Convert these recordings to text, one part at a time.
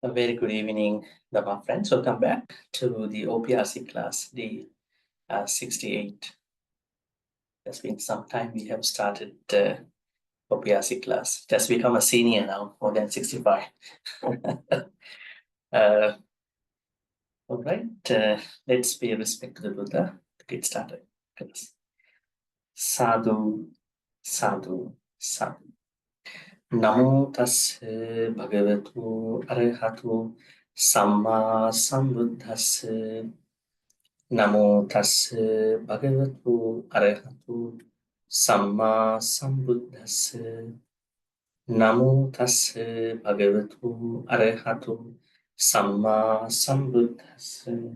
A very good evening, Dhamma friends. Welcome back to the OPRC class, the 68. It's been some time we have started OPRC class. Just become a senior now, more than 65. All right, let's pay respect to the Buddha to get started. Sadhu, sadhu, sadhu. Namo tassa bhagavato arahato samma sambuddhassa. Namo tassa bhagavato arahato samma sambuddhassa. Namo tassa bhagavato arahato samma sambuddhassa.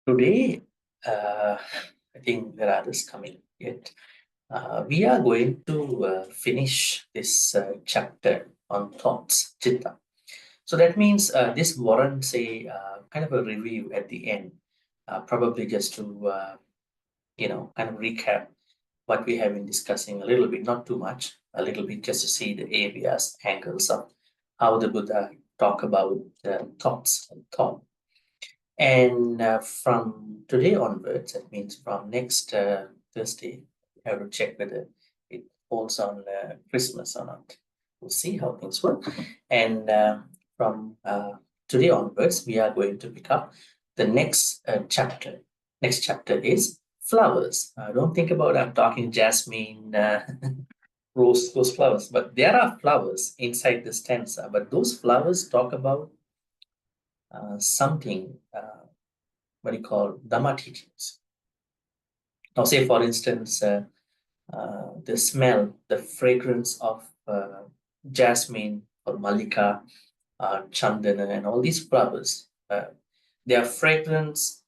Today, I think there are others coming yet. We are going to finish this chapter on thoughts, chitta. So that means this warrants a kind of a review at the end, probably just to kind of recap what we have been discussing a little bit, not too much, a little bit, just to see the areas, angles of how the Buddha talk about thoughts and thought. And from today onwards, that means from next Thursday, we have to check whether it falls on Christmas or not. We'll see how things work. And from today onwards, we are going to pick up the next chapter. Next chapter is flowers. Don't think about I'm talking jasmine, rose, those flowers, but there are flowers inside the stanza. But those flowers talk about something. What do you call Dhamma teachings. Now, say for instance, the smell, the fragrance of jasmine or malika, chandana, and all these flowers, their fragrance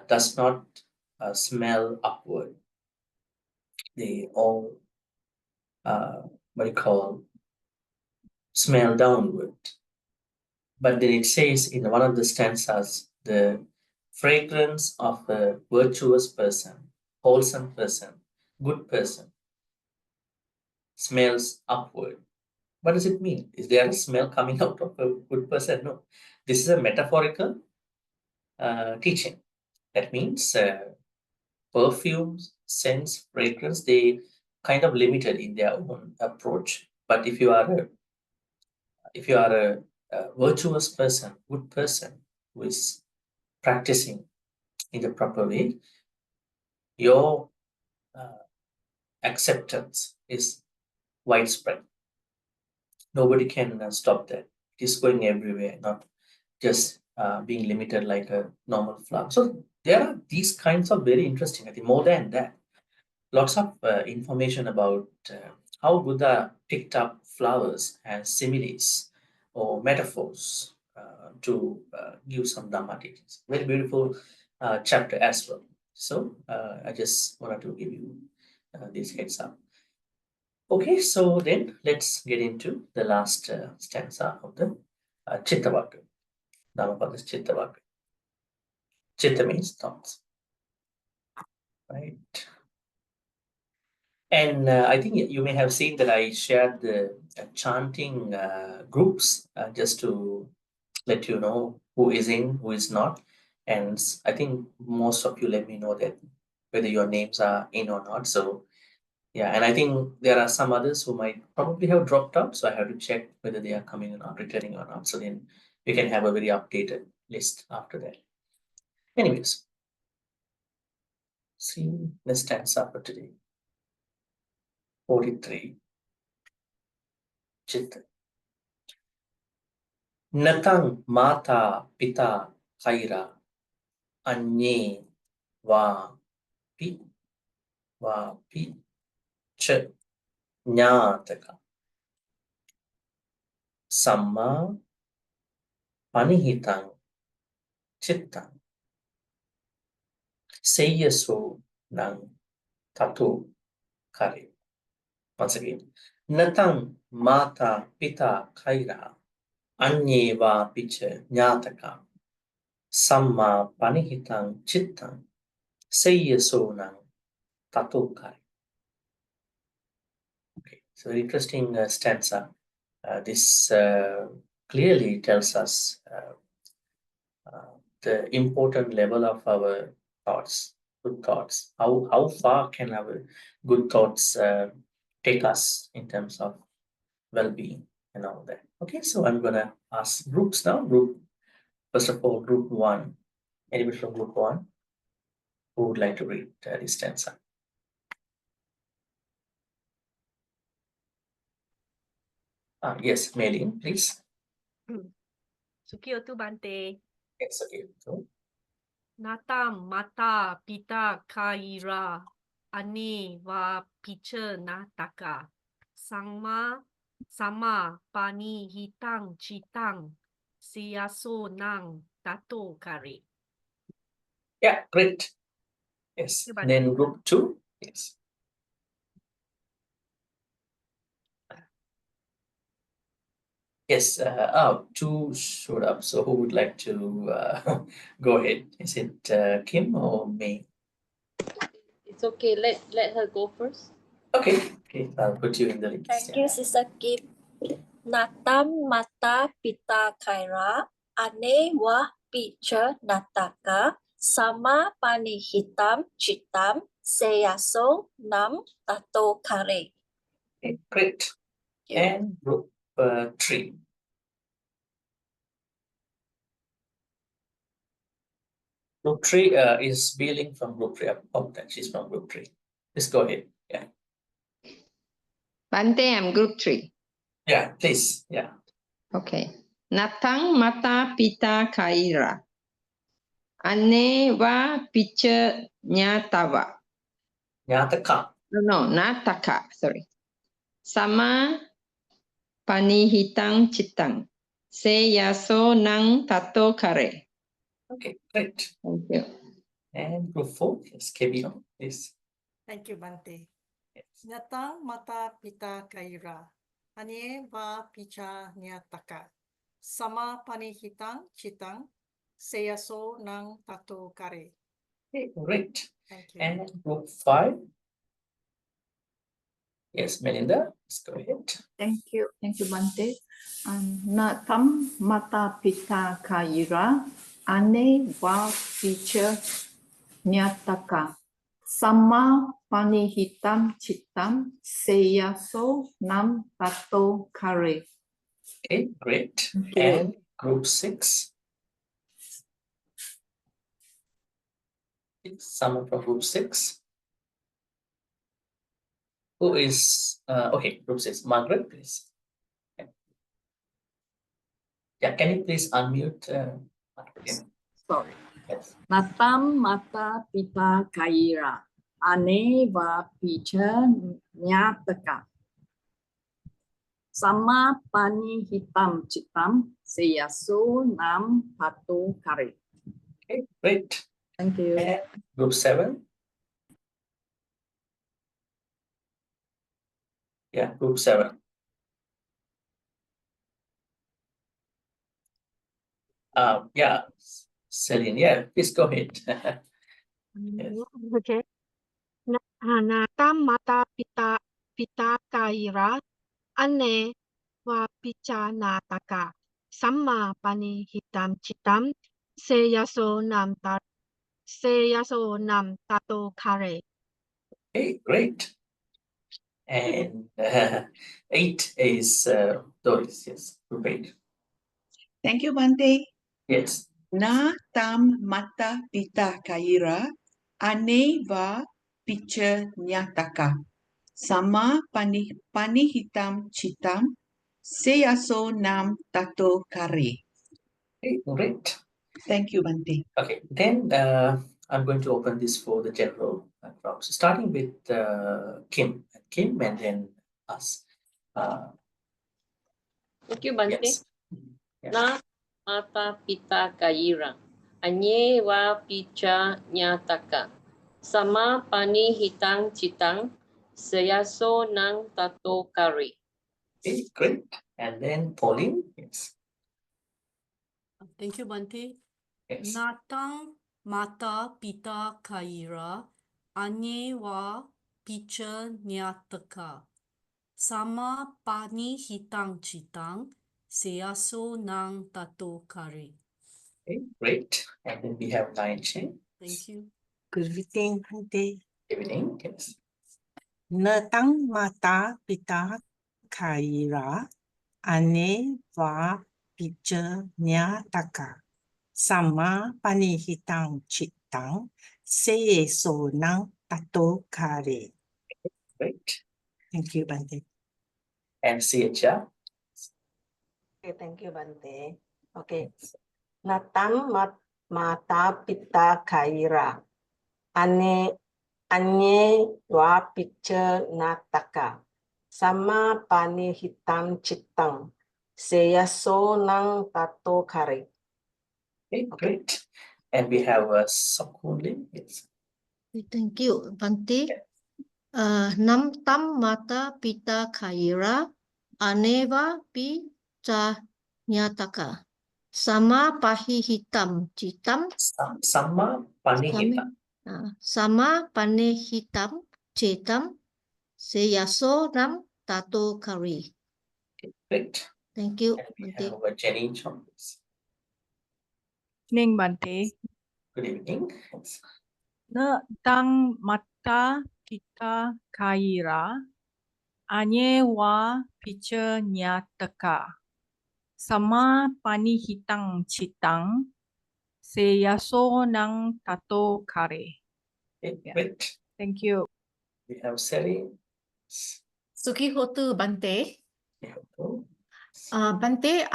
does not smell upward. They all, what do you call, smell downward. But then it says in one of the stanzas, the fragrance of a virtuous person, wholesome person, good person smells upward. What does it mean? Is there a smell coming out of a good person? No. This is a metaphorical teaching. That means perfumes, scents, fragrance, they kind of limited in their own approach. But if you are a virtuous person, good person who is practicing in the proper way, your acceptance is widespread. Nobody can stop that. It is going everywhere, not just being limited like a normal flower. So there are these kinds of very interesting, I think more than that, lots of information about how Buddha picked up flowers as similes or metaphors to give some Dhamma teachings. Very beautiful chapter as well. So I just wanted to give you this heads up. Okay, so then let's get into the last stanza of the Chitta Vakka. Dhammapada Chitta Vakka. Chitta means thoughts, right? And I think you may have seen that I shared the chanting groups just to let you know who is in, who is not. And I think most of you let me know that whether your names are in or not. So yeah, and I think there are some others who might probably have dropped out. So I have to check whether they are coming or not, returning or not. So then we can have a very updated list after that. Anyways, see the stanza for today. 43. Chitta. Natang mata pita kaira anye va pi ch nyataka samma panihitang chittang seyaso nang tatu kare. Once again, natang mata pita kaira Anye va picha nyataka. Samma panihitang chittang. Seyyasonang tatokare. Okay, so very interesting stanza. This clearly tells us the important level of our thoughts, good thoughts. How far can our good thoughts take us in terms of well-being and all that? Okay, so I'm gonna ask groups now. First of all, group one. Anybody from group one who would like to read this stanza? Yes, Melin, please. Sukio tu Bhante. Yes, okay. So, Natam mata pita kaira ani va picha nataka. Sama pani hitang chitang siyaso nang tato kare. yeah, great. Yes. And then group two. Yes. Yes, two showed up. So who would like to go ahead? Is it Kim or me? It's okay. Let her go first. Okay, I'll put you in the list. Thank you, Sister Kim. Natam mata pita kaira, ane wa picha nataka, sama pani hitam chitam, seyaso nam tato kare. Okay, great. you. And group three. Group three is Beeling from group three. Oh, that she's from group three. Please go ahead. Yeah. Bhante, I'm group 3. Yeah, please. Yeah. Okay. Natang mata pita kaira. Ane wa picha nyatawa. Nyataka. No, nataka. Sorry. Sama pani hitang chitang. Se yaso nang tato kare. Okay, great. Thank you. And group four is Kebino, please. Thank you, Bhante. Yes. Nyatang mata pita kaira. Anye va picha nyataka. Sama panihitang chitang. Seyaso nang tato kare. Okay, great. Thank you. And group five. Yes, Melinda, let's go ahead. Thank you, Bhante. Natam mata pita kaira, ane wa picha nyataka. Sama pani hitam chitam, seyaso nam tato kare. Okay, great. Thank you. And group six. Someone from group six. Who is okay? Group six. Margaret, please. Yeah, can you please unmute? Yeah. Sorry. Yes. Natam mata pita kaira, ane va picha nyataka. Sama pani hitam chitam, seyaso nam tato kare. Okay, great. Thank you. And group seven. Yeah, group seven. Yeah, Celine. Yeah, please go ahead. Yes. Okay. Natam mata pita kaira ane wa picha nataka. Sama pani hitam chitam seyaso nam tato kare. Okay, great. And eight is Doris. Yes, group eight. Thank you, Bhante. Yes. Na tam mata pita kaira, ane va picha nyataka. Sama pani hitam chitam, seyaso nam tato kare. Okay, great. Thank you, Bhante. Okay, then I'm going to open this for the general crowds, starting with Kim, and then us. Thank you, Bhante. Yes. Yeah. Na mata pita kaira. Anye wa picha nyataka. Sama pani hitang chitang. Seyaso nang tato kare. Okay, great. And then Pauline. Yes. Thank you, Bhante. Yes. Natang mata pita kaira, ane wa picha nyataka. Sama pani hitang chitang, seaso nang tato kare. Okay, great. And then we have line change. Thank you. Good evening, Bhante. Evening. Yes. Natang mata pita kaira ane va picha nyataka. Sama panihitang chitang se so nang tato kare. Great. Thank you, Bhante. And CHR. Okay, thank you, Bhante. Okay. Natang mata pita kaira. Anye wa picha nataka. Sama pani hitam chitang. Seyaso nang tato kare. Okay, great. And we have a Sakunli. Yes. Thank you, Bhante. Nam tam mata pita kaira, aneva pi ca nyataka. Sama pahi hitam citam, Sama Panihita. sama pane hitam citam, seyaso nam tato kari. Okay, great. Thank you, And we Bhante. have a Jenny Chambers. Evening, Bhante. Good evening. Yes. Natang mata pita kaira, anye wa picha nyataka. Sama pani hitang chitang, seyaso nang tato kare. Okay, Yeah. great. Thank you. We have Sari. Suki Hotu Bhante. Yes. Bhante,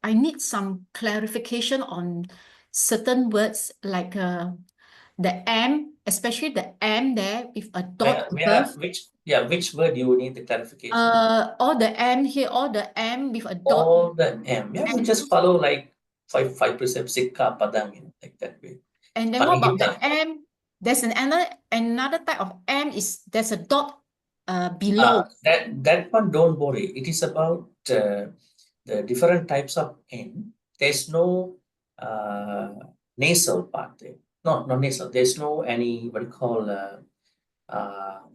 I need some clarification on certain words like the M, especially the M there with a dot above. Which word you need the clarification? All the M here, all the M with a dot. All the M. Yeah, you just follow like five precepts, Sikka, Padang, like that way. And then what about the Panihita. M? There's another type of M is there's a dot below. That one, don't worry. It is about the different types of N. There's no nasal part there. No, not nasal. There's no any what you call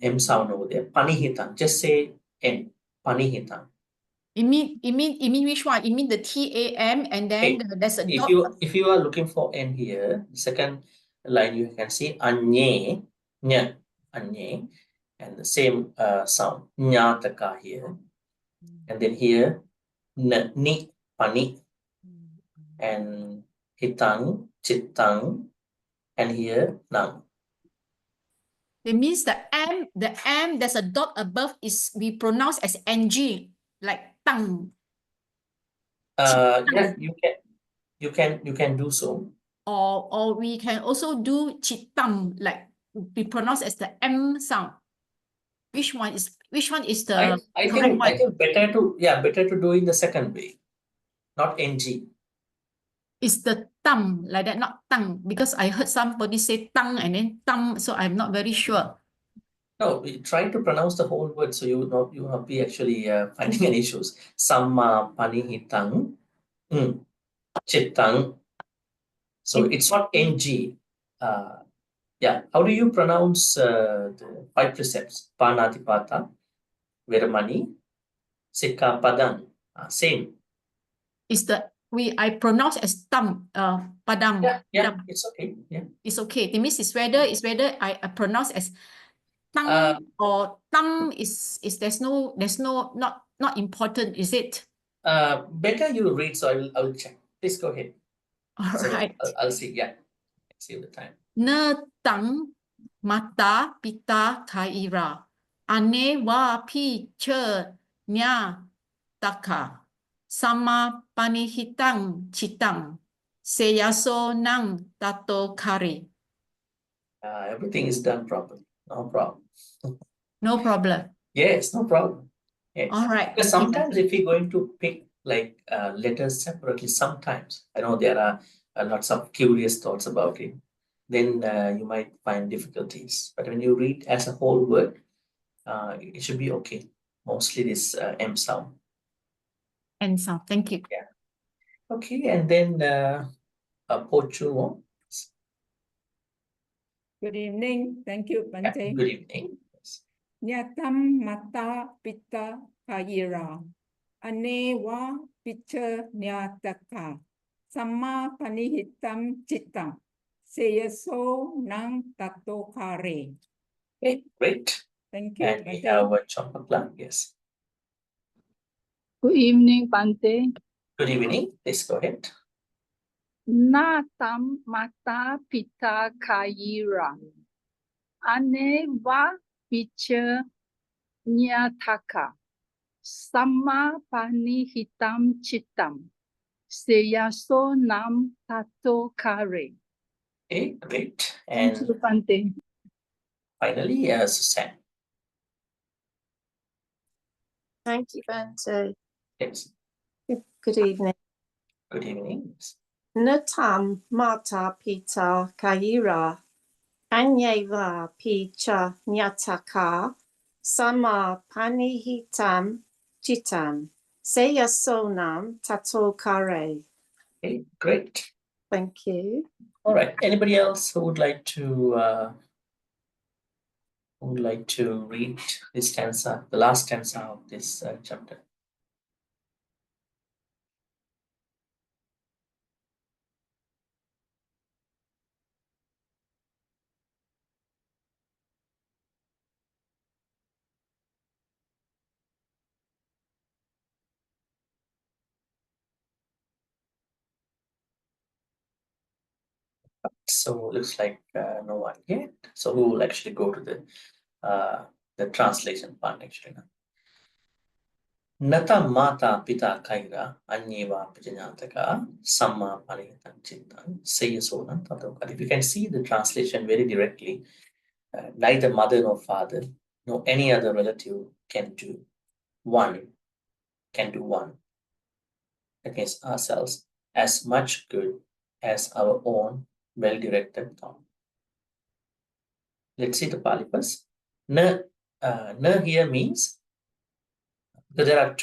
M sound over there. Panihita. Just say N. Panihita. You mean which one? You mean the TAM and then there's a dot. If you are looking for N here, second line you can see anye, nya, anye, and the same sound nyataka here, and then here ni, pani, and hitang, chitang, and here nang. It means the M, there's a dot above is we pronounce as NG, like tang. Yeah, you can do so. Or we can also do chitam, like we pronounce as the M sound. Which one is the I correct think one? better to do in the second way, not NG. It's the tam, like that, not tang, because I heard somebody say tang and then tam, so I'm not very sure. No, we try to pronounce the whole word, so you will not be actually finding any issues. Samma panihitang, chitang. So it's not NG. Yeah. How do you pronounce the 5 precepts? Panatipata, Veramani, Sikka Padang. Same. I pronounce as tam, padang. Yeah, Tam. it's okay. Yeah. It's okay. It means it's whether I pronounce as tang or tam is there's no not important, is it? Better you read, so I will check. Please go ahead. All So right. I'll see. Yeah. Save the time. Natang mata pita kaira. Ane wa pi che nya taka. Sama panihitang chitang. Seyaso nang tato kari. Everything is done properly. No problem. No problem. Yes, no problem. Yes. All right. Because sometimes if you're going to pick like letters separately, sometimes I know there are lots of curious thoughts about it. Then you might find difficulties. But when you read as a whole word, it should be okay. Mostly this M sound. And so, thank you. Yeah. Okay, and then Pochu. Good evening. Thank you, Bhante. Good evening. Yes. Nyatam mata pita kayira. Anewa picha nyataka. Sama panihitam chitam. Seyaso nang tato kare. Okay, great. Thank you, And we Bhante. have a Champakla. Yes. Good evening, Bhante. Good evening. Please go ahead. Natam mata pita kayira. Anewa picha nyataka. Sama pani hitam chitam. Seyaso nam tato kare. Okay, great. Thank And you, Bhante. finally, Susan. Thank you, Bhante. Yes. Good evening. Good evening. Natam mata pita kayira. Anyeva picha nyataka. Sama panihitam chitam. Seyasonam tato kare. Okay, great. Thank you. All right. Anybody else who would like to read this stanza, the last stanza of this chapter? So looks like no one yet. So we will actually go to the translation part actually now. Nata mata pita kaira anyeva pijanataka samma panihitam chintan seyasonam tato kare. If you can see the translation very directly, neither mother nor father nor any other relative can do one against ourselves as much good as our own well-directed thought. Let's see the Pali first. Na here means that there are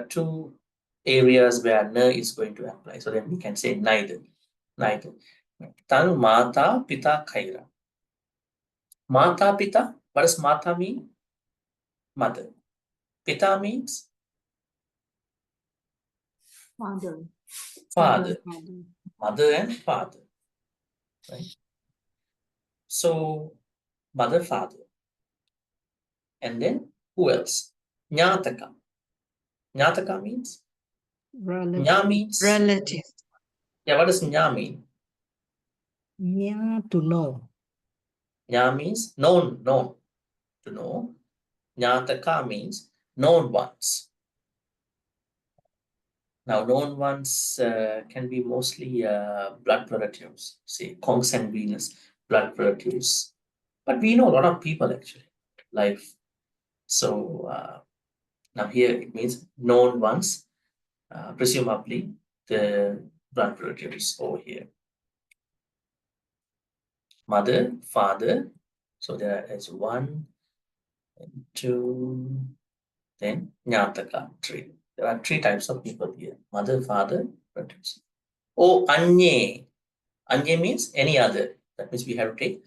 two areas where na is going to apply. So then we can say neither. Tan mata pita khaira. Mata pita. What does mata mean? Mother. Pita means Father. father. Mother and father. Right? So mother, father. And then who else? Nyataka. Nyataka means? Nya means? Relative. Yeah, what does nya mean? Nya to know. Nya means known, to know. Nyataka means known ones. Now, known ones can be mostly blood relatives, say consanguineous blood relatives. But we know a lot of people actually, life. So now here it means known ones, presumably the blood relatives over here. Mother, father. So there is 1 and 2, then Nyataka, 3. There are 3 types of people here. Mother, father, relatives. Oh, Anye. Anye means any other. That means we have to take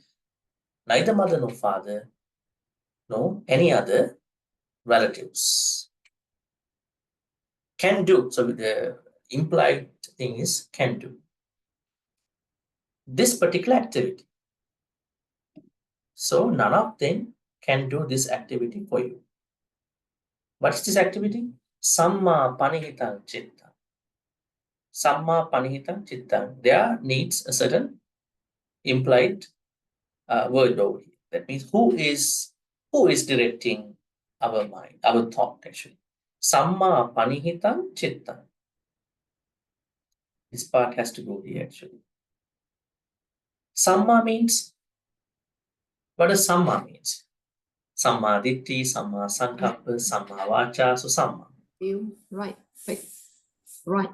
neither mother nor father, no any other relatives. Can do. So the implied thing is can do. This particular activity. So none of them can do this activity for you. What is this activity? Samma panihitam chitta. Samma panihitam chitta. There needs a certain implied word over here. That means who is directing our mind, our thought actually. Samma panihitam chitta. This part has to go here actually. Samma means, what does samma means? Samma ditti, samma sankappa, samma vacha, so samma. Right. Right.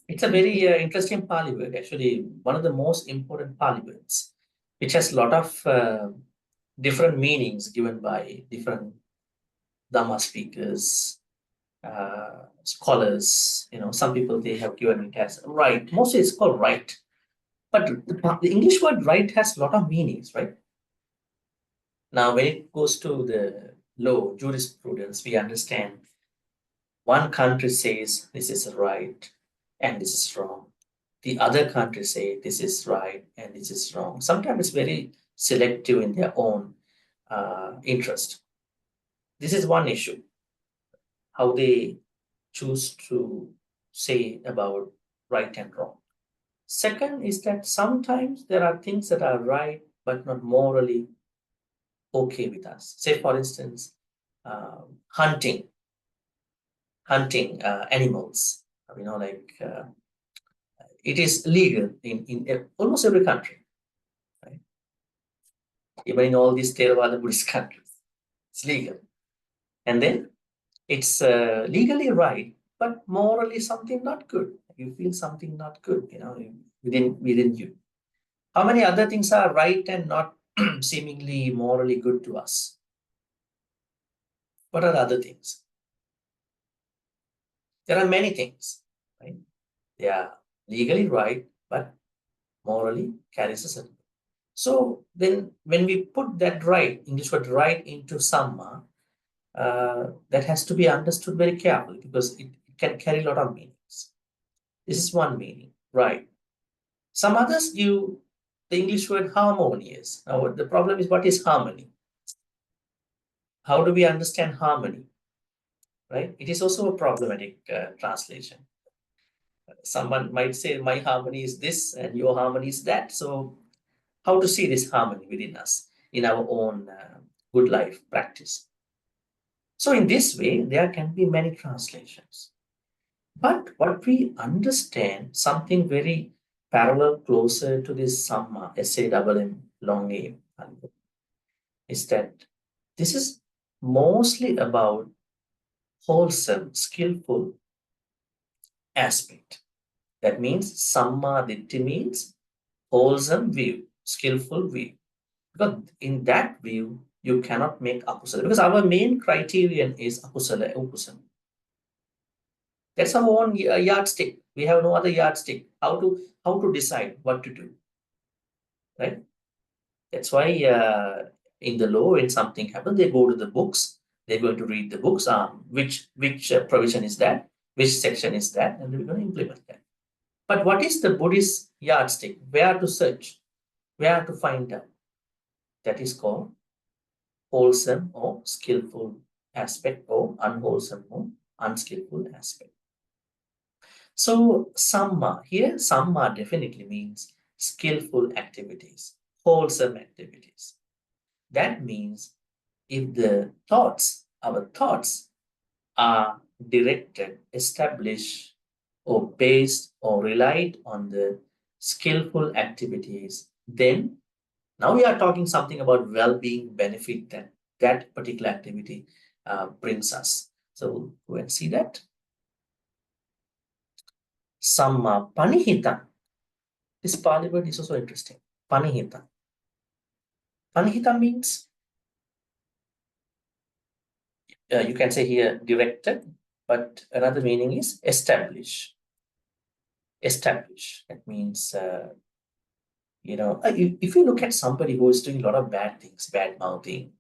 It's a very interesting Pali word, actually one of the most important Pali words, which has a lot of different meanings given by different Dhamma speakers. scholars, some people, they have given it as right. Mostly it's called right. But the English word right has a lot of meanings, right? Now, when it goes to the law, jurisprudence, we understand one country says this is right and this is wrong. The other country say this is right and this is wrong. Sometimes it's very selective in their own interest. This is one issue, how they choose to say about right and wrong. Second is that sometimes there are things that are right but not morally okay with us. Say, for instance, hunting animals. It is legal in almost every country, right? Even in all these Theravada Buddhist countries, it's legal. And then it's legally right, but morally something not good. You feel something not good, within you. How many other things are right and not seemingly morally good to us? What are the other things? There are many things, right? They are legally right, but morally carries a certain. So then when we put that right, English word right, into Samma, that has to be understood very carefully because it can carry a lot of meanings. This is one meaning, right. Some others give the English word harmonious. Now, the problem is, what is harmony? How do we understand harmony? Right? It is also a problematic translation. Someone might say, my harmony is this and your harmony is that. So how to see this harmony within us in our own good life practice? So in this way, there can be many translations. But what we understand, something very parallel, closer to this Samma, S-A-M-M, long name, is that this is mostly about wholesome, skillful aspect. That means Samma Ditti means wholesome view, skillful view. Because in that view, you cannot make akusala. Because our main criterion is akusala, ukusala. That's our own yardstick. We have no other yardstick. How to decide what to do, right? That's why in the law, when something happens, they go to the books. They're going to read the books. Which provision is that? Which section is that? And they're going to implement that. But what is the Buddhist yardstick? Where to search? Where to find out? That is called wholesome or skillful aspect, or unwholesome or unskillful aspect. So Samma, here Samma definitely means skillful activities, wholesome activities. That means if our thoughts are directed, established, or based or relied on the skillful activities, then now we are talking something about well-being benefit that particular activity brings us. So go and see that. Samma Panihita. This Pali word is also interesting. Panihita. Panihita means, you can say here directed, but another meaning is establish. Establish. That means, if you look at somebody who is doing a lot of bad things, bad mouthing,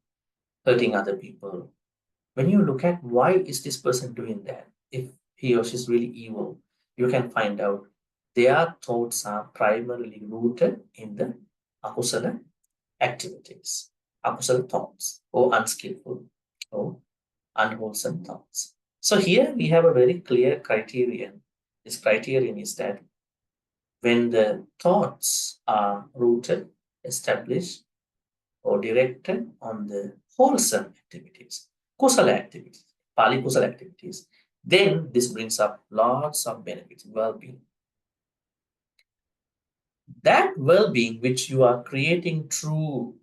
hurting other people, when you look at why is this person doing that, if he or she is really evil, you can find out their thoughts are primarily rooted in the akusala activities, akusala thoughts, or unskillful or unwholesome thoughts. So here we have a very clear criterion. This criterion is that when the thoughts are rooted, established, or directed on the wholesome activities, kusala activities, Pali kusala activities, then this brings up lots of benefits, well-being. That well-being which you are creating through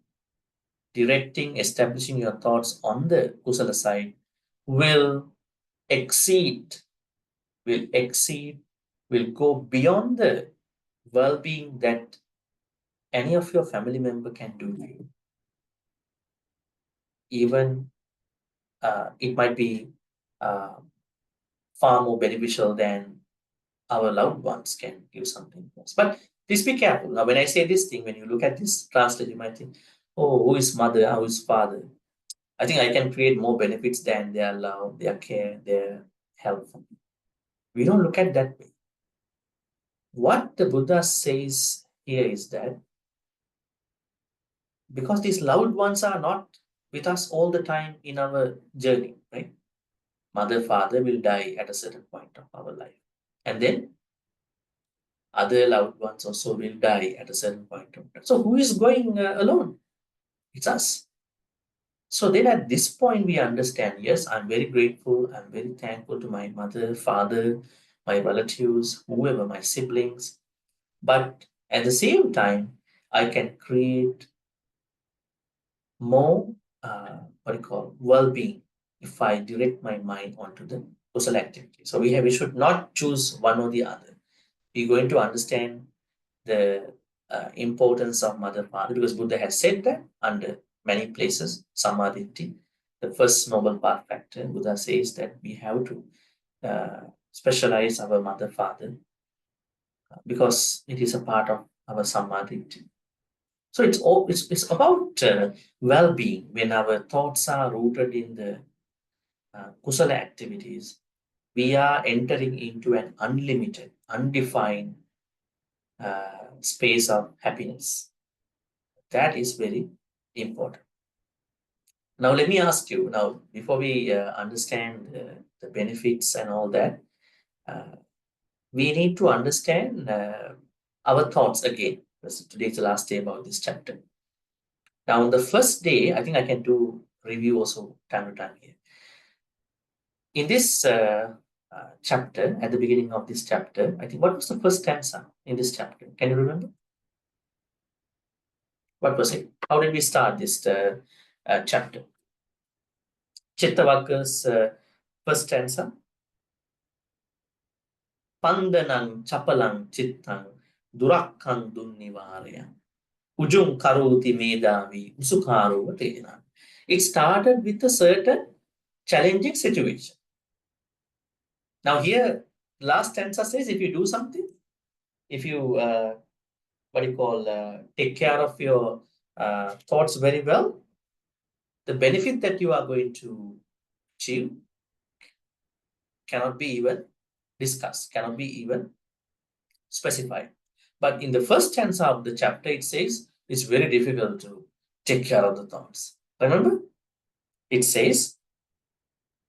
directing, establishing your thoughts on the kusala side will go beyond the well-being that any of your family member can do to you. Even it might be far more beneficial than our loved ones can give something to us. But please be careful. Now, when I say this thing, when you look at this translation, you might think, oh, who is mother, who is father? I think I can create more benefits than their love, their care, their help. We don't look at that way. What the Buddha says here is that because these loved ones are not with us all the time in our journey, right? Mother, father will die at a certain point of our life. And then other loved ones also will die at a certain point of time. So who is going alone? It's us. So then at this point we understand, yes, I'm very grateful, I'm very thankful to my mother, father, my relatives, whoever, my siblings. But at the same time, I can create more, well-being if I direct my mind onto the social activity. So we should not choose one or the other. We're going to understand the importance of mother, father, because Buddha has said that under many places, samadhi, the first noble path factor, Buddha says that we have to specialize our mother, father, because it is a part of our samadhi. So it's about well-being. When our thoughts are rooted in the kusala activities, we are entering into an unlimited, undefined space of happiness. That is very important. Now, let me ask you, now, before we understand the benefits and all that, we need to understand our thoughts again. Today is the last day about this chapter. Now, on the first day, I think I can do review also time to time here. In this chapter, at the beginning of this chapter, I think what was the first stanza in this chapter? Can you remember? What was it? How did we start this chapter? Chittavakka's first stanza. Pandanang chapalang chittang durakkang dunnivarya ujung karuti medavi usukaru vatena. It started with a certain challenging situation. Now here, last stanza says if you do something, if you take care of your thoughts very well, the benefit that you are going to achieve cannot be even discussed, cannot be even specified. But in the first stanza of the chapter, it says it's very difficult to take care of the thoughts. Remember? It says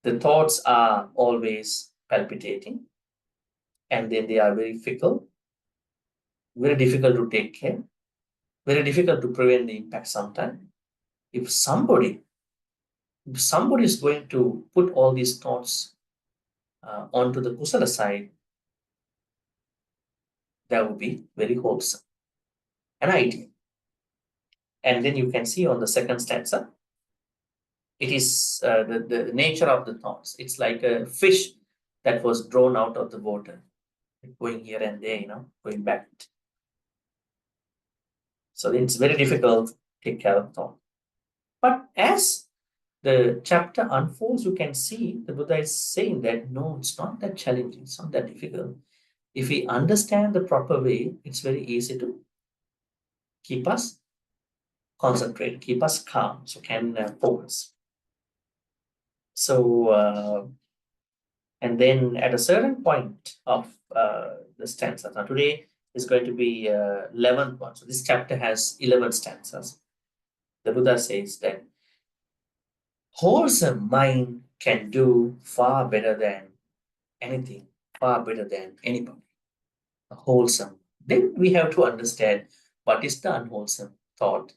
the thoughts are always palpitating and then they are very fickle, very difficult to take care, very difficult to prevent the impact sometimes. If somebody is going to put all these thoughts onto the kusala side, that would be very wholesome, an ideal. And then you can see on the second stanza, it is the nature of the thoughts. It's like a fish that was drawn out of the water, going here and there, going back. So it's very difficult to take care of thought. But as the chapter unfolds, you can see the Buddha is saying that no, it's not that challenging, it's not that difficult. If we understand the proper way, it's very easy to keep us concentrated, keep us calm, so can focus. So, and then at a certain point of the stanza, now today is going to be 11th one. So this chapter has 11 stanzas. The Buddha says that wholesome mind can do far better than anything, far better than anybody. A wholesome. Then we have to understand what is the unwholesome thought,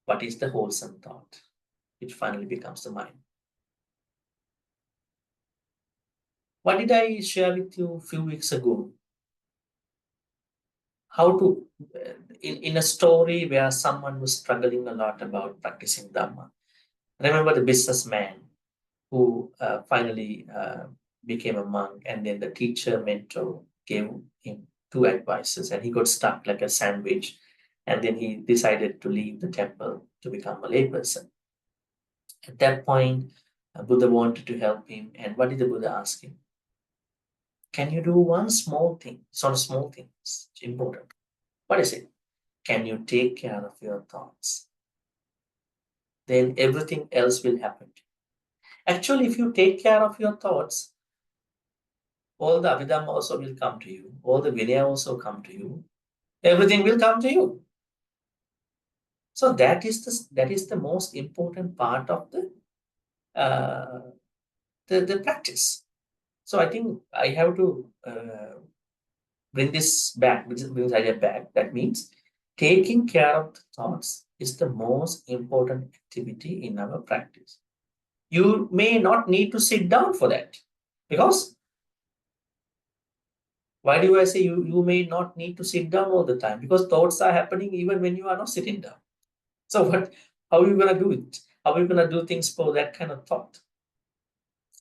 what is the wholesome thought, which finally becomes the mind. What did I share with you a few weeks ago? How to, in a story where someone was struggling a lot about practicing Dhamma. Remember the businessman who finally became a monk, and then the teacher, mentor, gave him 2 advices, and he got stuck like a sandwich, and then he decided to leave the temple to become a layperson. At that point, Buddha wanted to help him, and what did the Buddha ask him? can you do one small thing? It's not a small thing, it's important. What is it? Can you take care of your thoughts? Then everything else will happen. Actually, if you take care of your thoughts, all the Abhidhamma also will come to you, all the Vinaya also come to you, everything will come to you. So that is the most important part of the practice. So I think I have to bring this idea back. That means taking care of the thoughts is the most important activity in our practice. You may not need to sit down for that, because why do I say you may not need to sit down all the time? Because thoughts are happening even when you are not sitting down. So how are you going to do it? How are you going to do things for that kind of thought?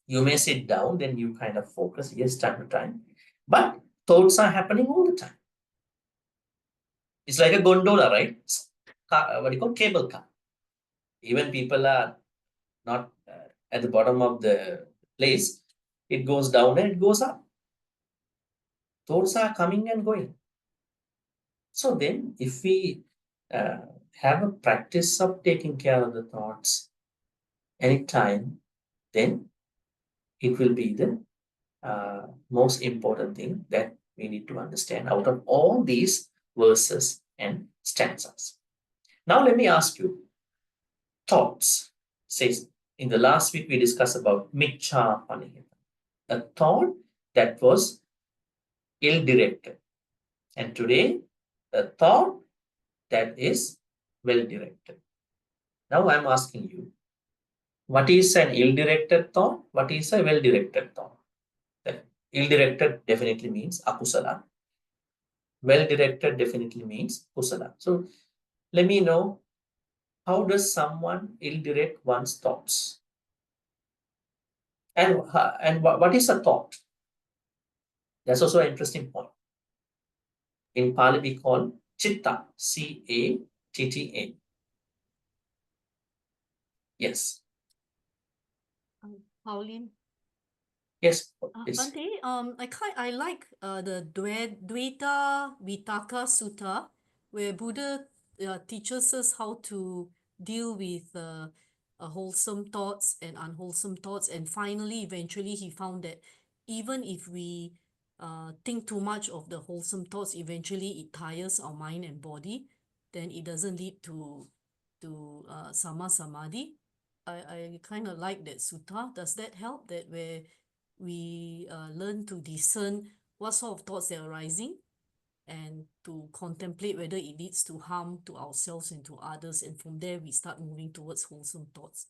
You may sit down, then you kind of focus, yes, time to time. But thoughts are happening all the time. It's like a gondola, right? What do you call cable car? Even people are not at the bottom of the place, it goes down and it goes up. Thoughts are coming and going. So then, if we have a practice of taking care of the thoughts anytime, then it will be the most important thing that we need to understand out of all these verses and stanzas. Now let me ask you, thoughts. Says in the last week we discussed about miccha panihita, a thought that was ill-directed, and today a thought that is well-directed. Now I'm asking you, what is an ill-directed thought? What is a well-directed thought? Ill-directed definitely means akusala. Well-directed definitely means kusala. So let me know, how does someone ill-direct one's thoughts? And what is a thought? That's also an interesting point. In Pali we call chitta, C-A-T-T-A. Yes. Pauline. Yes. Yes. Bhante, I like the Dvaita Vitaka Sutta, where Buddha teaches us how to deal with wholesome thoughts and unwholesome thoughts, and finally, eventually, he found that even if we think too much of the wholesome thoughts, eventually it tires our mind and body, then it doesn't lead to sama samadhi. I kind of like that sutta. Does that help? That where we learn to discern what sort of thoughts are arising and to contemplate whether it leads to harm to ourselves and to others, and from there we start moving towards wholesome thoughts.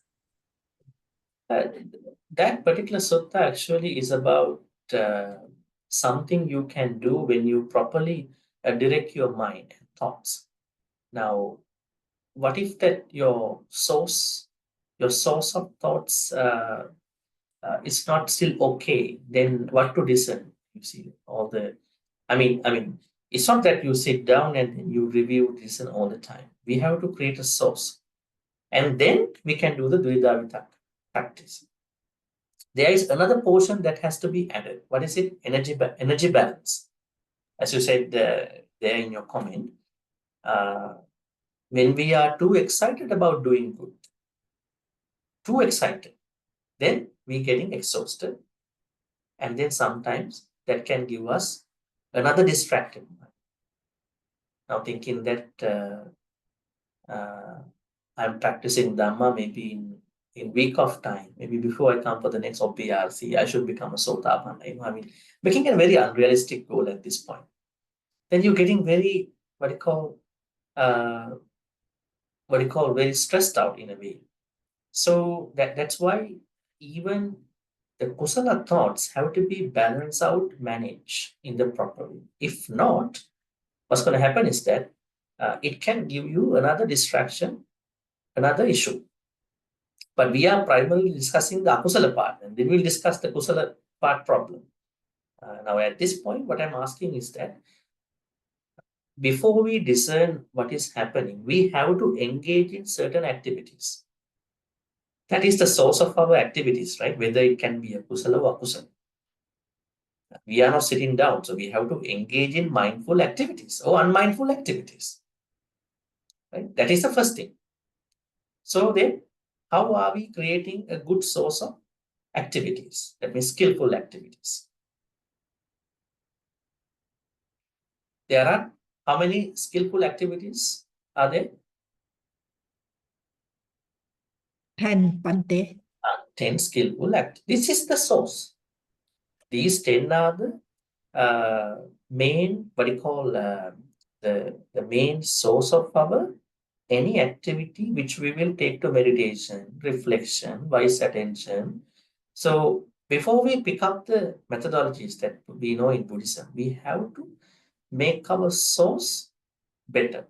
That particular sutta actually is about something you can do when you properly direct your mind and thoughts. Now, what if that your source of thoughts is not still okay? Then what to discern? You see, I mean, it's not that you sit down and then you review, listen all the time. We have to create a source, and then we can do the Dvita Vitaka practice. There is another portion that has to be added. What is it? Energy balance. As you said there in your comment, when we are too excited about doing good, too excited, then we're getting exhausted. And then sometimes that can give us another distracted mind. Now thinking that I'm practicing Dhamma maybe in week of time, maybe before I come for the next OPRC, I should become a Sotapanna. I mean, making a very unrealistic goal at this point. Then you're getting very, very stressed out in a way. So that's why even the kusala thoughts have to be balanced out, managed in the proper way. If not, what's going to happen is that it can give you another distraction, another issue. But we are primarily discussing the akusala part, and then we'll discuss the kusala part problem. Now at this point, what I'm asking is that before we discern what is happening, we have to engage in certain activities. That is the source of our activities, right? Whether it can be a kusala or akusala. We are not sitting down, so we have to engage in mindful activities or unmindful activities. Right? That is the first thing. So then, how are we creating a good source of activities? That means skillful activities. There are how many skillful activities are there? 10, Bhante. 10 skillful activities. This is the source. These 10 are the main, what you call, the main source of our any activity which we will take to meditation, reflection, wise attention. So before we pick up the methodologies that we know in Buddhism, we have to make our source better.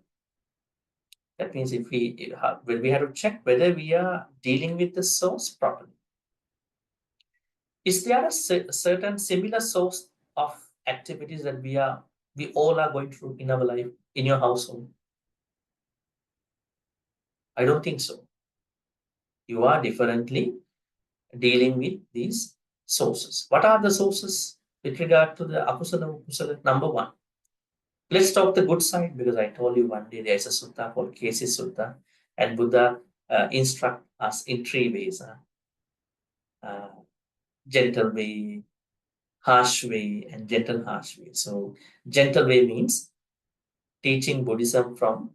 That means if we have to check whether we are dealing with the source properly. Is there a certain similar source of activities that we all are going through in our life, in your household? I don't think so. You are differently dealing with these sources. What are the sources with regard to the akusala, ukusala? Number one, let's talk the good side, because I told you one day there is a sutta called Kesi Sutta, and Buddha instruct us in 3 ways. Gentle way, harsh way, and gentle harsh way. So gentle way means teaching Buddhism from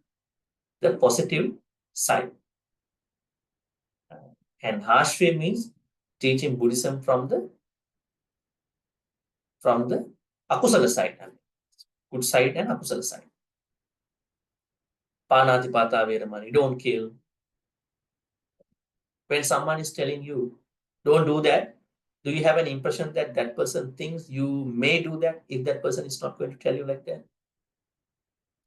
the positive side. And harsh way means teaching Buddhism from the akusala side, good side and akusala side. Panatipata Veramani, don't kill. When someone is telling you, don't do that, do you have an impression that that person thinks you may do that if that person is not going to tell you like that?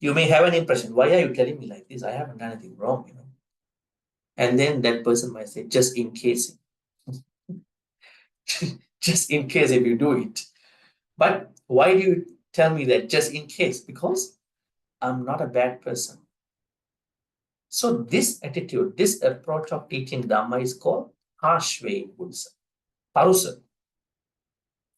You may have an impression, why are you telling me like this? I haven't done anything wrong, And then that person might say, just in case. Just in case if you do it. But why do you tell me that just in case? Because I'm not a bad person. So this attitude, this approach of teaching Dhamma is called harsh way Buddhism, parusa.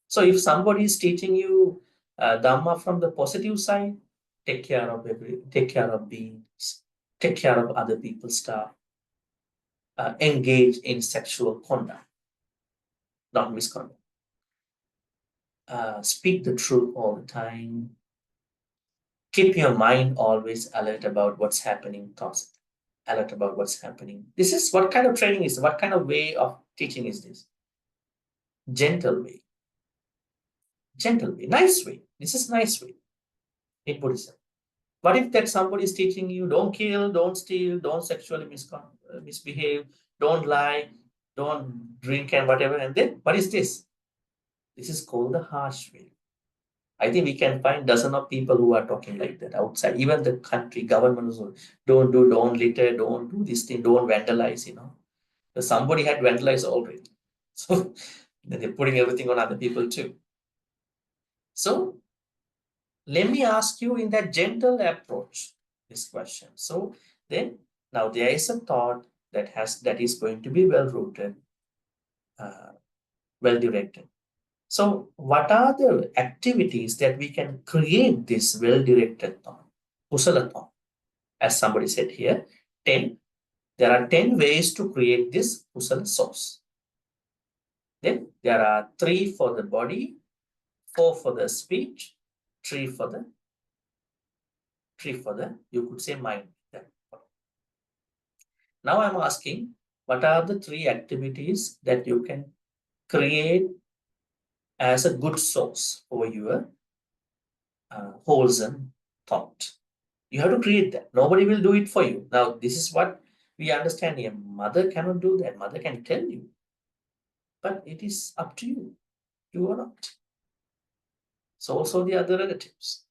So if somebody is teaching you Dhamma from the positive side, take care of beings, take care of other people's stuff, engage in sexual conduct, not misconduct. Speak the truth all the time. Keep your mind always alert about what's happening, thoughts alert about what's happening. This is what kind of training is, what kind of way of teaching is this? Gentle way. Gentle way, nice way. This is nice way in Buddhism. What if that somebody is teaching you, don't kill, don't steal, don't sexually misbehave, don't lie, don't drink and whatever, and then what is this? This is called the harsh way. I think we can find dozens of people who are talking like that outside. Even the country, government also, don't litter, don't do this thing, don't vandalize, So somebody had vandalized already. So then they're putting everything on other people too. So let me ask you in that gentle approach, this question. So then now there is a thought that is going to be well-rooted, well-directed. So what are the activities that we can create this well-directed thought, kusala thought? As somebody said here, 10. There are 10 ways to create this kusala source. Then there are 3 for the body, 4 for the speech, 3 for the, you could say mind. Now I'm asking, what are the 3 activities that you can create as a good source for your wholesome thought? You have to create that. Nobody will do it for you. Now, this is what we understand here. Mother cannot do that. Mother can tell you. But it is up to you. You or not. So also the other relatives.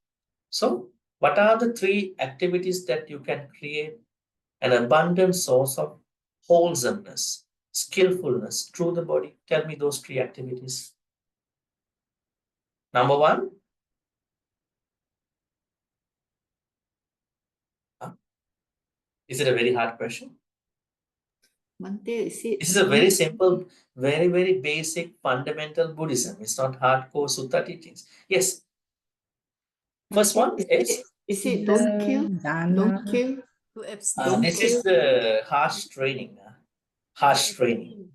So what are the 3 activities that you can create an abundant source of wholesomeness, skillfulness through the body? Tell me those 3 activities. Number 1. Is it a very hard question? Bhante, is it? This is a very simple, very, very basic, fundamental Buddhism. It's not hardcore sutta teachings. Yes. First one is Is it don't kill? Don't kill? To abstain this from is the harsh training. Harsh training.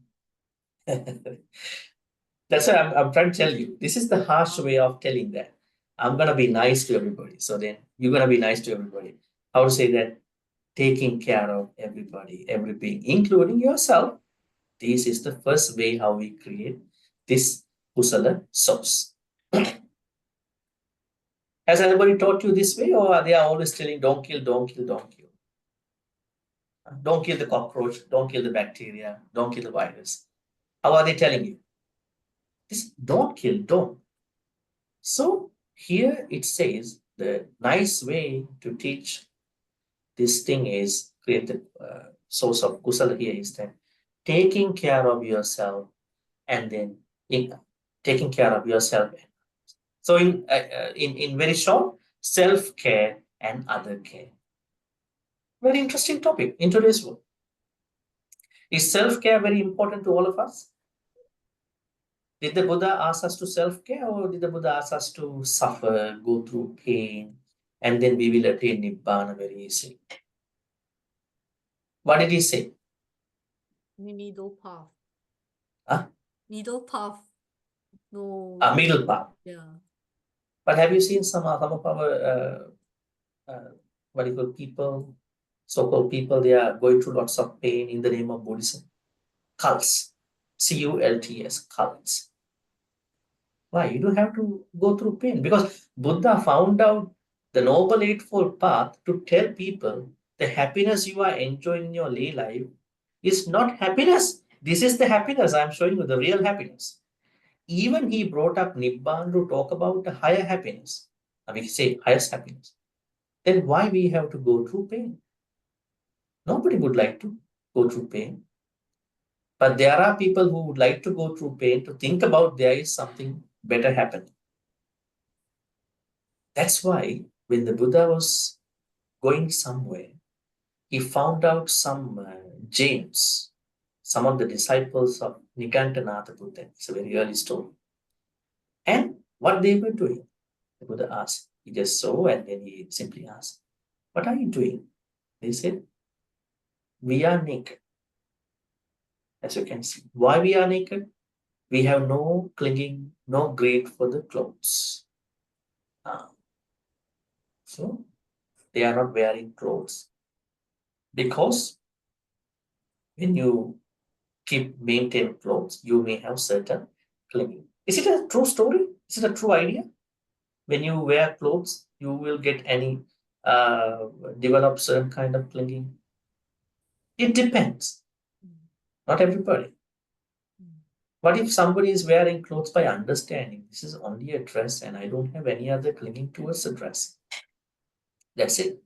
That's why I'm trying to tell you. This is the harsh way of telling that. I'm gonna be nice to everybody. So then you're gonna be nice to everybody. How to say that? Taking care of everybody, every being, including yourself. This is the first way how we create this kusala source. Has anybody taught you this way, or are they always telling don't kill, don't kill, don't kill? Don't kill the cockroach, don't kill the bacteria, don't kill the virus. How are they telling you? This don't kill, don't. So here it says the nice way to teach this thing is create the source of kusala here is that taking care of yourself and then taking care of yourself. So in very short, self-care and other care. Very interesting topic in today's world. Is self-care very important to all of us? Did the Buddha ask us to self-care, or did the Buddha ask us to suffer, go through pain, and then we will attain Nibbana very easily? What did he say? middle path. Huh? Middle path. No. A middle path. Yeah. But have you seen some of our what do you call people, so-called people, they are going through lots of pain in the name of Buddhism? Cults. C-U-L-T-S, cults. Why? You don't have to go through pain, because Buddha found out the Noble Eightfold Path to tell people the happiness you are enjoying in your lay life is not happiness. This is the happiness I'm showing you, the real happiness. Even he brought up Nibbana to talk about the higher happiness. I mean, say highest happiness. Then why we have to go through pain? Nobody would like to go through pain. But there are people who would like to go through pain to think about there is something better happening. That's why when the Buddha was going somewhere, he found out some Jains, some of the disciples of Nikantanatha Buddha. It's a very early story. And what they were doing, the Buddha asked. He just saw and then he simply asked, "What are you doing?" They said, "We are naked." As you can see. Why we are naked? We have no clinging, no greed for the clothes. So they are not wearing clothes. Because when you maintain clothes, you may have certain clinging. Is it a true story? Is it a true idea? When you wear clothes, you will get develop certain kind of clinging. It depends. Not everybody. What if somebody is wearing clothes by understanding this is only a dress and I don't have any other clinging towards the dress? That's it.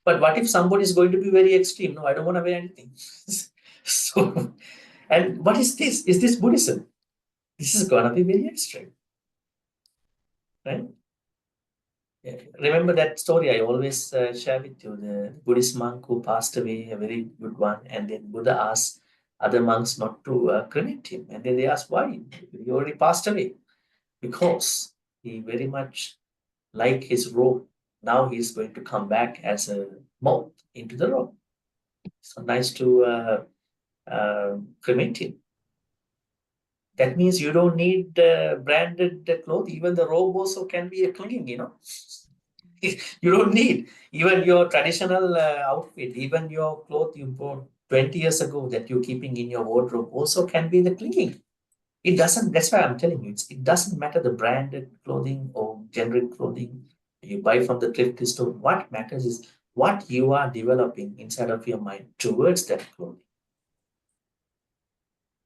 But what if somebody is going to be very extreme? No, I don't want to wear anything. So, and what is this? Is this Buddhism? This is going to be very extreme. Right? Yeah. Remember that story I always share with you, the Buddhist monk who passed away, a very good one, and then Buddha asked other monks not to cremate him. And then they asked, why? He already passed away. Because he very much liked his robe. Now he's going to come back as a moth into the robe. So nice to cremate him. That means you don't need branded clothes. Even the robe also can be a clinging, you know. You don't need even your traditional outfit, even your clothes you bought 20 years ago that you're keeping in your wardrobe also can be the clinging. It doesn't, that's why I'm telling you, it doesn't matter the branded clothing or generic clothing you buy from the thrift store. What matters is what you are developing inside of your mind towards that clothing.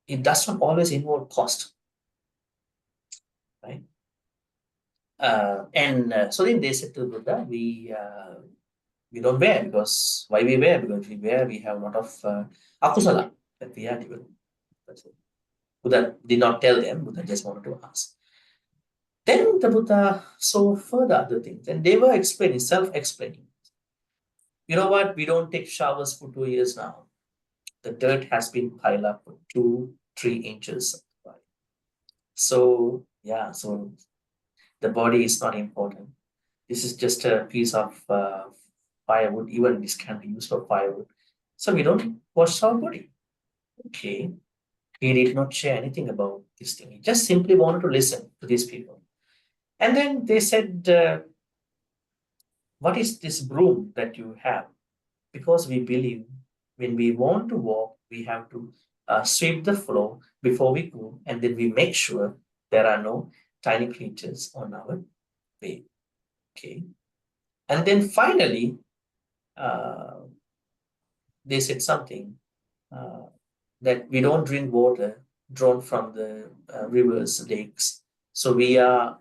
It does not always involve cost, right? So then they said to Buddha, we don't wear, because why we wear? Because we wear, we have a lot of akusala that we are developing. Buddha did not tell them, Buddha just wanted to ask. Then the Buddha saw further other things, and they were explaining, self-explaining. You know what? We don't take showers for 2 years now. the dirt has been piled up for 2-3 inches. So yeah, so the body is not important. This is just a piece of firewood. Even this can be used for firewood. So we don't wash our body. Okay. He did not share anything about this thing. He just simply wanted to listen to these people. And then they said, what is this broom that you have? Because we believe when we want to walk, we have to sweep the floor before we go, and then we make sure there are no tiny creatures on our way. Okay. And then finally, they said something that we don't drink water drawn from the rivers, lakes. So we are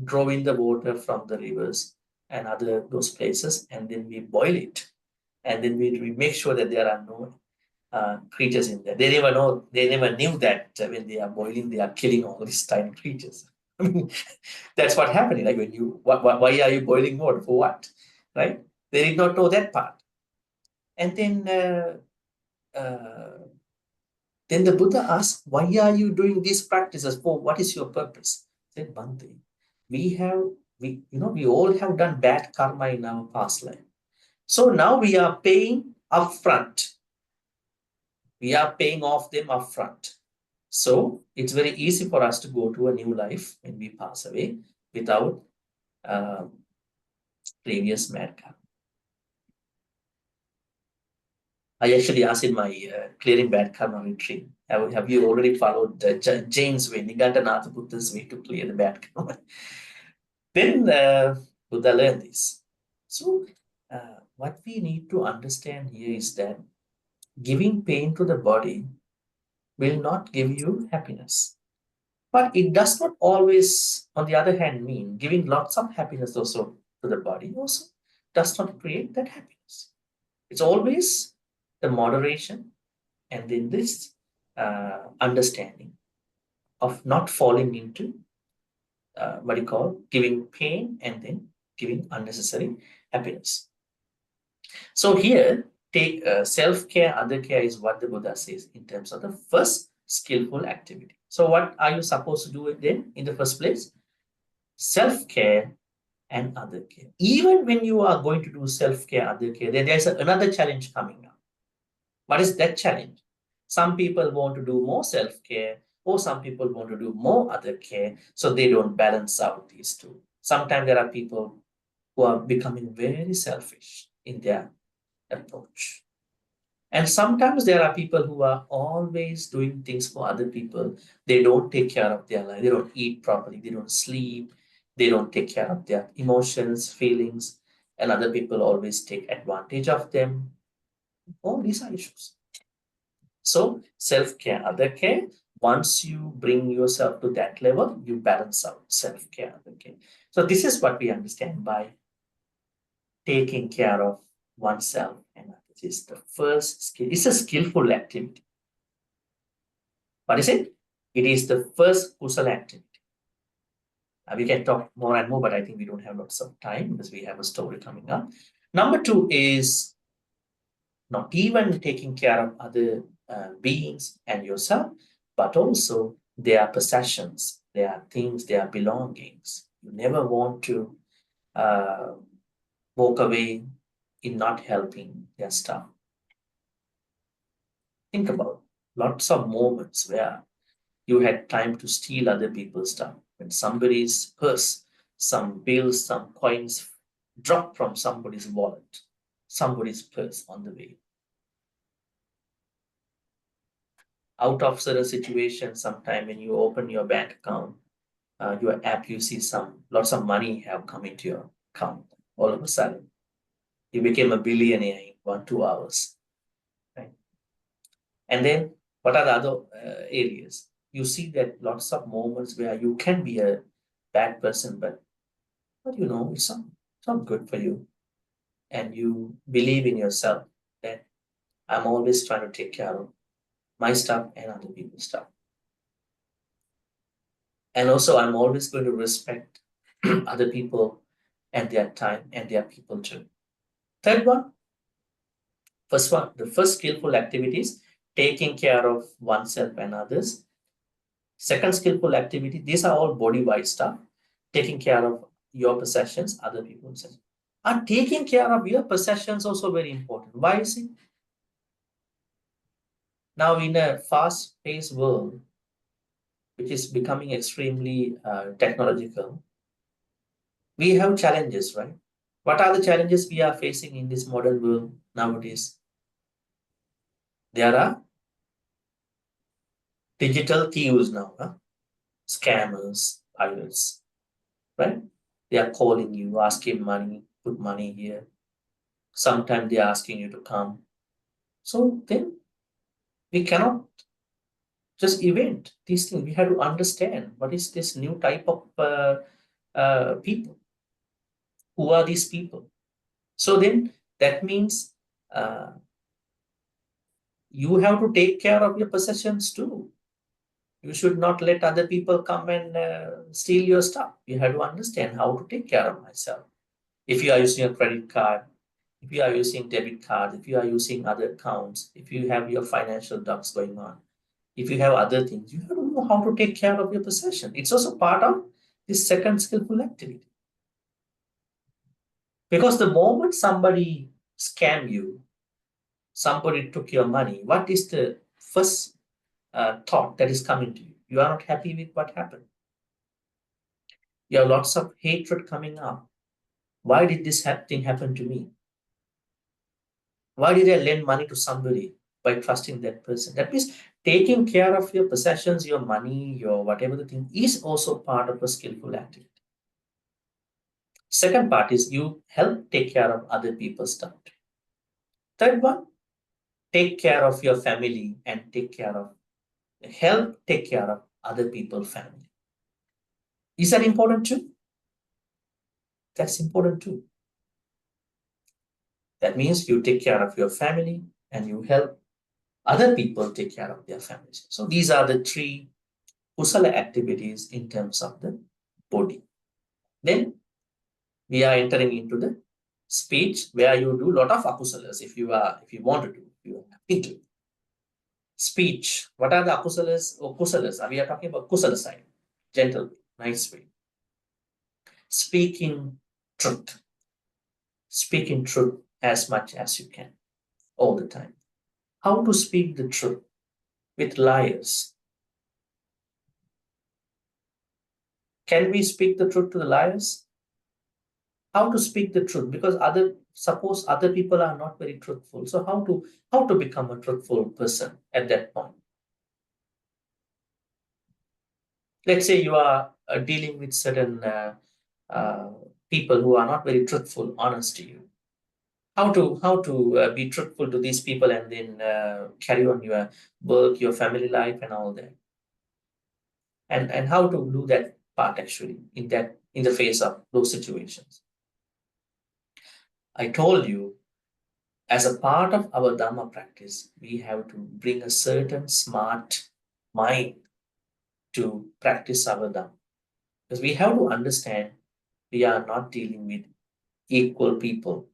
drawing the water from the rivers and other those places, and then we boil it, and then we make sure that there are no creatures in there. They never knew that when they are boiling, they are killing all these tiny creatures. I mean, that's what happening. Like when you, why are you boiling water for what, right? They did not know that part. And then the Buddha asked, why are you doing these practices for? What is your purpose? He said, Bhante, we all have done bad karma in our past life. So now we are paying upfront. We are paying off them upfront. So it's very easy for us to go to a new life when we pass away without previous bad karma. I actually asked in my clearing bad karma retreat, have you already followed James' way, Nigantanatha Buddha's way to clear the bad karma? Then Buddha learned this. So what we need to understand here is that giving pain to the body will not give you happiness. But it does not always, on the other hand, mean giving lots of happiness also to the body also does not create that happiness. It's always the moderation and then this understanding of not falling into what you call giving pain and then giving unnecessary happiness. So here, take self-care, other care is what the Buddha says in terms of the first skillful activity. So what are you supposed to do then in the first place? Self-care and other care. Even when you are going to do self-care, other care, then there's another challenge coming up. What is that challenge? Some people want to do more self-care, or some people want to do more other care, so they don't balance out these two. Sometimes there are people who are becoming very selfish in their approach. And sometimes there are people who are always doing things for other people. They don't take care of their life. They don't eat properly. They don't sleep. They don't take care of their emotions, feelings, and other people always take advantage of them. All these are issues. So self-care, other care, once you bring yourself to that level, you balance out self-care, other care. So this is what we understand by taking care of oneself and others. Is the first skill. It's a skillful activity. What is it? It is the first kusala activity. We can talk more and more, but I think we don't have lots of time because we have a story coming up. Number 2 is not even taking care of other beings and yourself, but also their possessions, their things, their belongings. You never want to walk away in not helping their stuff. Think about lots of moments where you had time to steal other people's stuff. When somebody's purse, some bills, some coins drop from somebody's wallet, somebody's purse on the way. Out of certain situations, sometime when you open your bank account, your app, you see lots of money have come into your account. All of a sudden, you became a billionaire in 1-2 hours. Right? And then what are the other areas? You see that lots of moments where you can be a bad person, but you know, it's not good for you. And you believe in yourself that I'm always trying to take care of my stuff and other people's stuff. And also, I'm always going to respect other people and their time and their people too. Third one, First one, the first skillful activity is taking care of oneself and others. Second skillful activity, these are all body-wise stuff. Taking care of your possessions, other people's possessions. And taking care of your possessions also very important. Why is it? Now in a fast-paced world, which is becoming extremely technological, we have challenges, right? What are the challenges we are facing in this modern world nowadays? There are digital thieves now, scammers, pirates, right? They are calling you, asking money, put money here. Sometimes they are asking you to come. So then we cannot just event these things. We have to understand what is this new type of people. Who are these people? So then that means you have to take care of your possessions too. You should not let other people come and steal your stuff. You have to understand how to take care of myself. If you are using a credit card, if you are using debit cards, if you are using other accounts, if you have your financial ducks going on, if you have other things, you have to know how to take care of your possession. It's also part of this second skillful activity. Because the moment somebody scam you, somebody took your money, what is the first thought that is coming to you? You are not happy with what happened. You have lots of hatred coming up. Why did this thing happen to me? Why did I lend money to somebody by trusting that person? That means taking care of your possessions, your money, your whatever the thing is also part of a skillful activity. Second part is you help take care of other people's stuff. Third one, take care of your family and help take care of other people's family. Is that important too? That's important too. That means you take care of your family and you help other people take care of their families. So these are the three kusala activities in terms of the body. Then we are entering into the speech where you do a lot of akusalas if you want to do, if you are happy to. Speech. What are the akusalas or kusalas? We are talking about kusala side. Gentle way, nice way. Speaking truth. Speaking truth as much as you can, all the time. How to speak the truth with liars? Can we speak the truth to the liars? How to speak the truth? Because suppose other people are not very truthful. So how to become a truthful person at that point? Let's say you are dealing with certain people who are not very truthful, honest to you. How to be truthful to these people and then carry on your work, your family life, and all that, and how to do that part actually in the face of those situations. I told you, as a part of our Dhamma practice, we have to bring a certain smart mind to practice our Dhamma, because we have to understand we are not dealing with equal people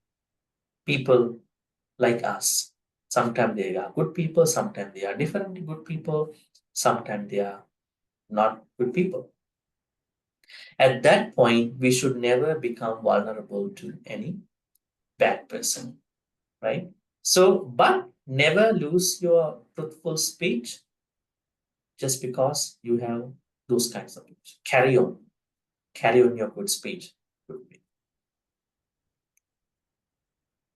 like us. Sometimes they are good people, sometimes they are differently good people, sometimes they are not good people. At that point, we should never become vulnerable to any bad person, right? So, but never lose your truthful speech just because you have those kinds of speech. Carry on your good speech.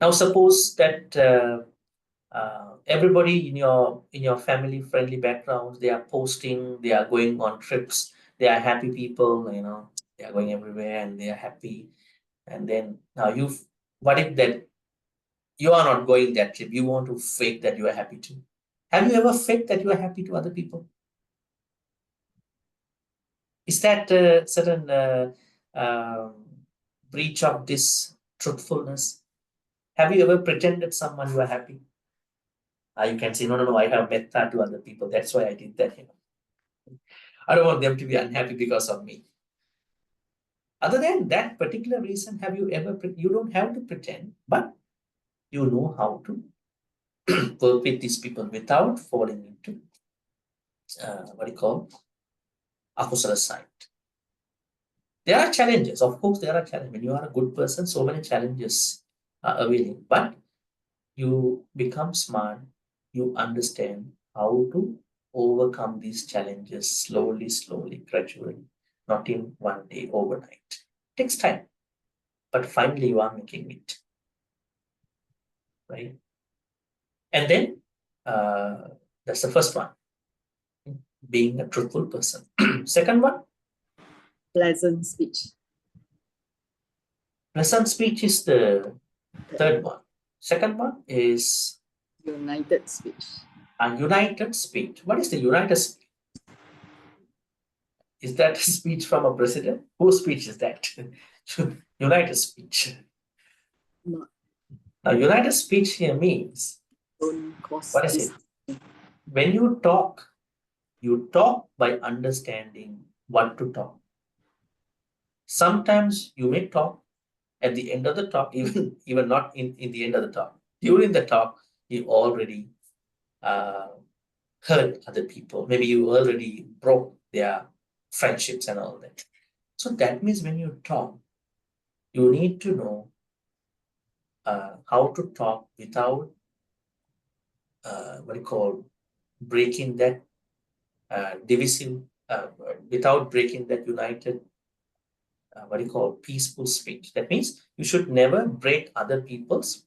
Now, suppose that everybody in your family friendly background, they are posting, they are going on trips, they are happy people, they are going everywhere and they are happy. And then now what if that you are not going that trip, you want to fake that you are happy too? Have you ever faked that you are happy to other people? Is that a certain breach of this truthfulness? Have you ever pretended someone you are happy? You can say, no, I have metta to other people. That's why I did that. I don't want them to be unhappy because of me. Other than that particular reason, have you ever, you don't have to pretend, but you know how to work with these people without falling into what you call akusala side. There are challenges, of course. There are challenges. When you are a good person, so many challenges are availing, but you become smart. You understand how to overcome these challenges slowly, gradually, not in one day, overnight. It takes time, but finally you are making it, right? And then that's the first one, being a truthful person. Second one, Pleasant speech. pleasant speech is the third one. Second one is United speech. a united speech. What is the united speech? Is that a speech from a president? Whose speech is that? United speech. No. Now, united speech here means, Don't cause what is it? When you talk by understanding what to talk. Sometimes you may talk at the end of the talk, even not in the end of the talk. During the talk, you already hurt other people. Maybe you already broke their friendships and all that. So that means when you talk, you need to know how to talk without what you call breaking that divisive, without breaking that united, what you call peaceful speech. That means you should never break other people's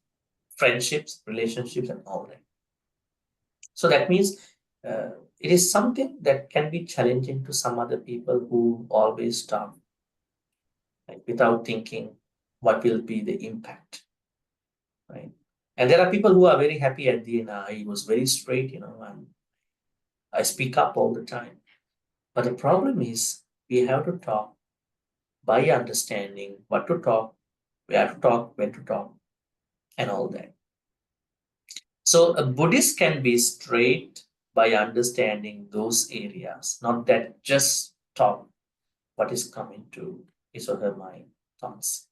friendships, relationships, and all that. So that means it is something that can be challenging to some other people who always talk without thinking what will be the impact, right? And there are people who are very happy at the end. I was very straight, and I speak up all the time. But the problem is we have to talk by understanding what to talk, where to talk, when to talk, and all that. So a Buddhist can be straight by understanding those areas, not that just talk what is coming to his or her mind, thoughts.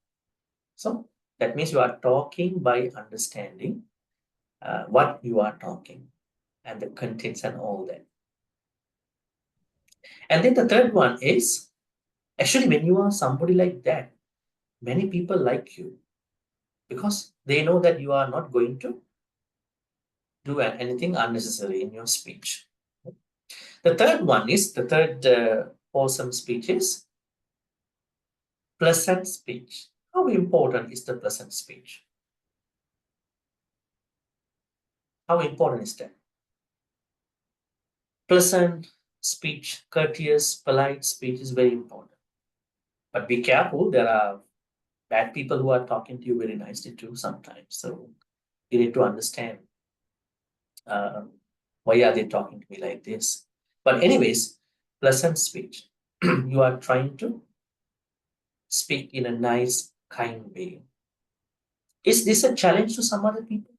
So that means you are talking by understanding what you are talking and the contents and all that. And then the third one is, actually, when you are somebody like that, many people like you because they know that you are not going to do anything unnecessary in your speech. The third one is, the third awesome speech is pleasant speech. How important is the pleasant speech? How important is that? Pleasant speech, courteous, polite speech is very important. But be careful, there are bad people who are talking to you very nicely too sometimes. So you need to understand why are they talking to me like this. But anyways, pleasant speech. You are trying to speak in a nice, kind way. Is this a challenge to some other people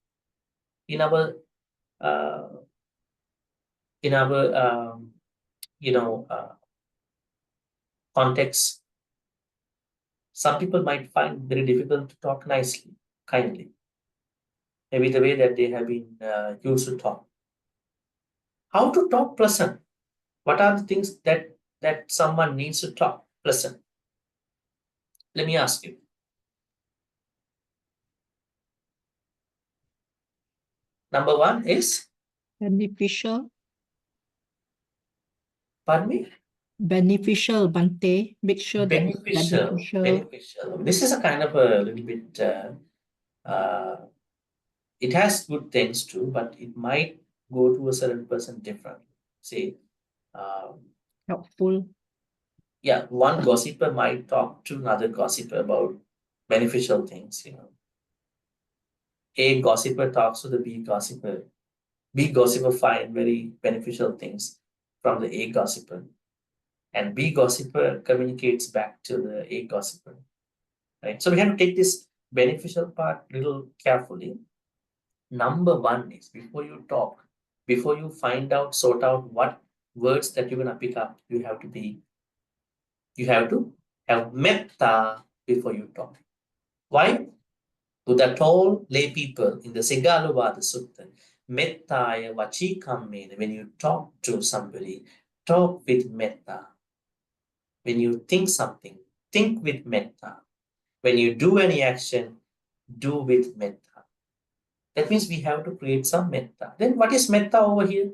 in our context? Some people might find it very difficult to talk nicely, kindly. Maybe the way that they have been used to talk. How to talk pleasant? What are the things that someone needs to talk pleasant? Let me ask you. Number one is beneficial. Pardon me? Beneficial, Bhante. Make sure that it's Beneficial. Beneficial. This is a kind of a little bit. It has good things too, but it might go to a certain person differently. Say, helpful. Yeah, one gossiper might talk to another gossiper about beneficial things. A gossiper talks to the B gossiper. B gossiper find very beneficial things from the A gossiper, and B gossiper communicates back to the A gossiper. Right. So we have to take this beneficial part a little carefully. Number one is, before you talk, before you sort out what words that you're gonna pick up, you have to have metta before you talk. Why? Buddha told lay people in the Siggaluvada Sutta, Mettaya vachikam means when you talk to somebody, talk with metta. When you think something, think with metta. When you do any action, do with metta. That means we have to create some metta. Then what is metta over here?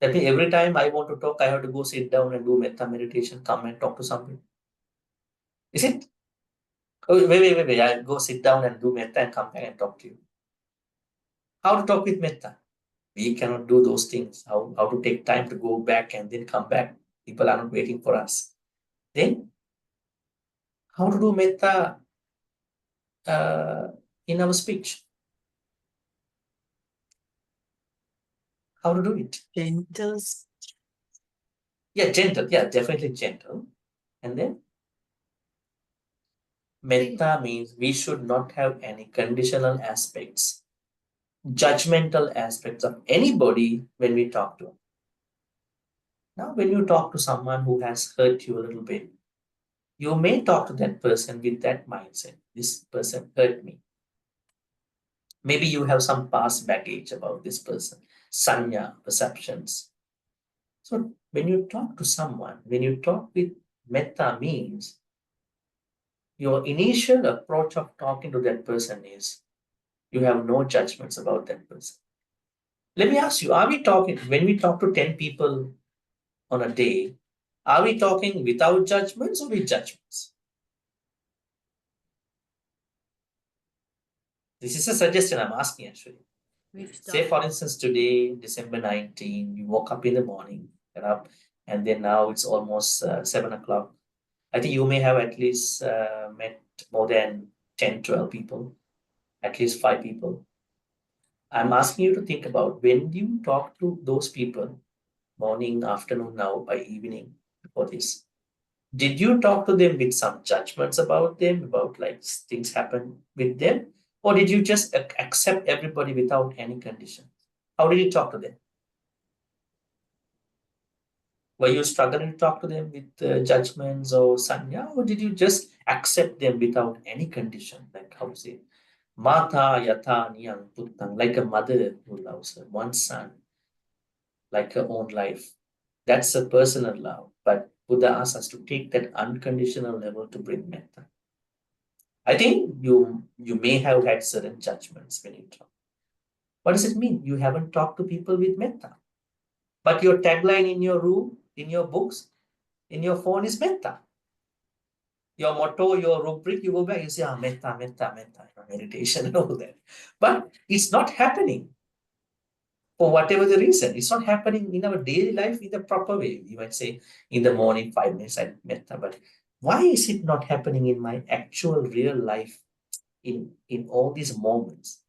That means every time I want to talk, I have to go sit down and do metta meditation, come and talk to somebody. Is it? Oh, wait. I go sit down and do metta and come back and talk to you. How to talk with metta? We cannot do those things. How to take time to go back and then come back. People are not waiting for us. Then, how to do metta in our speech? How to do it? Gentle. Yeah, gentle. Yeah, definitely gentle. And then, metta means we should not have any conditional aspects, judgmental aspects of anybody when we talk to them. Now, when you talk to someone who has hurt you a little bit, you may talk to that person with that mindset. This person hurt me. Maybe you have some past baggage about this person, sanya, perceptions. So when you talk to someone, when you talk with metta means your initial approach of talking to that person is you have no judgments about that person. Let me ask you, are we talking, when we talk to 10 people on a day, are we talking without judgments or with judgments? This is a suggestion I'm asking actually. Say for instance, today, December 19, you woke up in the morning, get up, and then now it's almost 7 o'clock. I think you may have at least met more than 10, 12 people, at least 5 people. I'm asking you to think about when you talk to those people, morning, afternoon, now, by evening, before this, did you talk to them with some judgments about them, about like things happen with them? Or did you just accept everybody without any condition? How did you talk to them? Were you struggling to talk to them with judgments or sanya, or did you just accept them without any condition? Like how to say, mata yata niyang puttang, like a mother who loves her one son, like her own life. That's a personal love. But Buddha asks us to take that unconditional level to bring metta. I think you may have had certain judgments when you talk. What does it mean? You haven't talked to people with metta. But your tagline in your room, in your books, in your phone is metta. Your motto, your rubric, you go back, you say, metta, meditation and all that. But it's not happening. For whatever the reason, it's not happening in our daily life in the proper way. You might say, in the morning, 5 minutes, I metta. But why is it not happening in my actual real life in all these moments?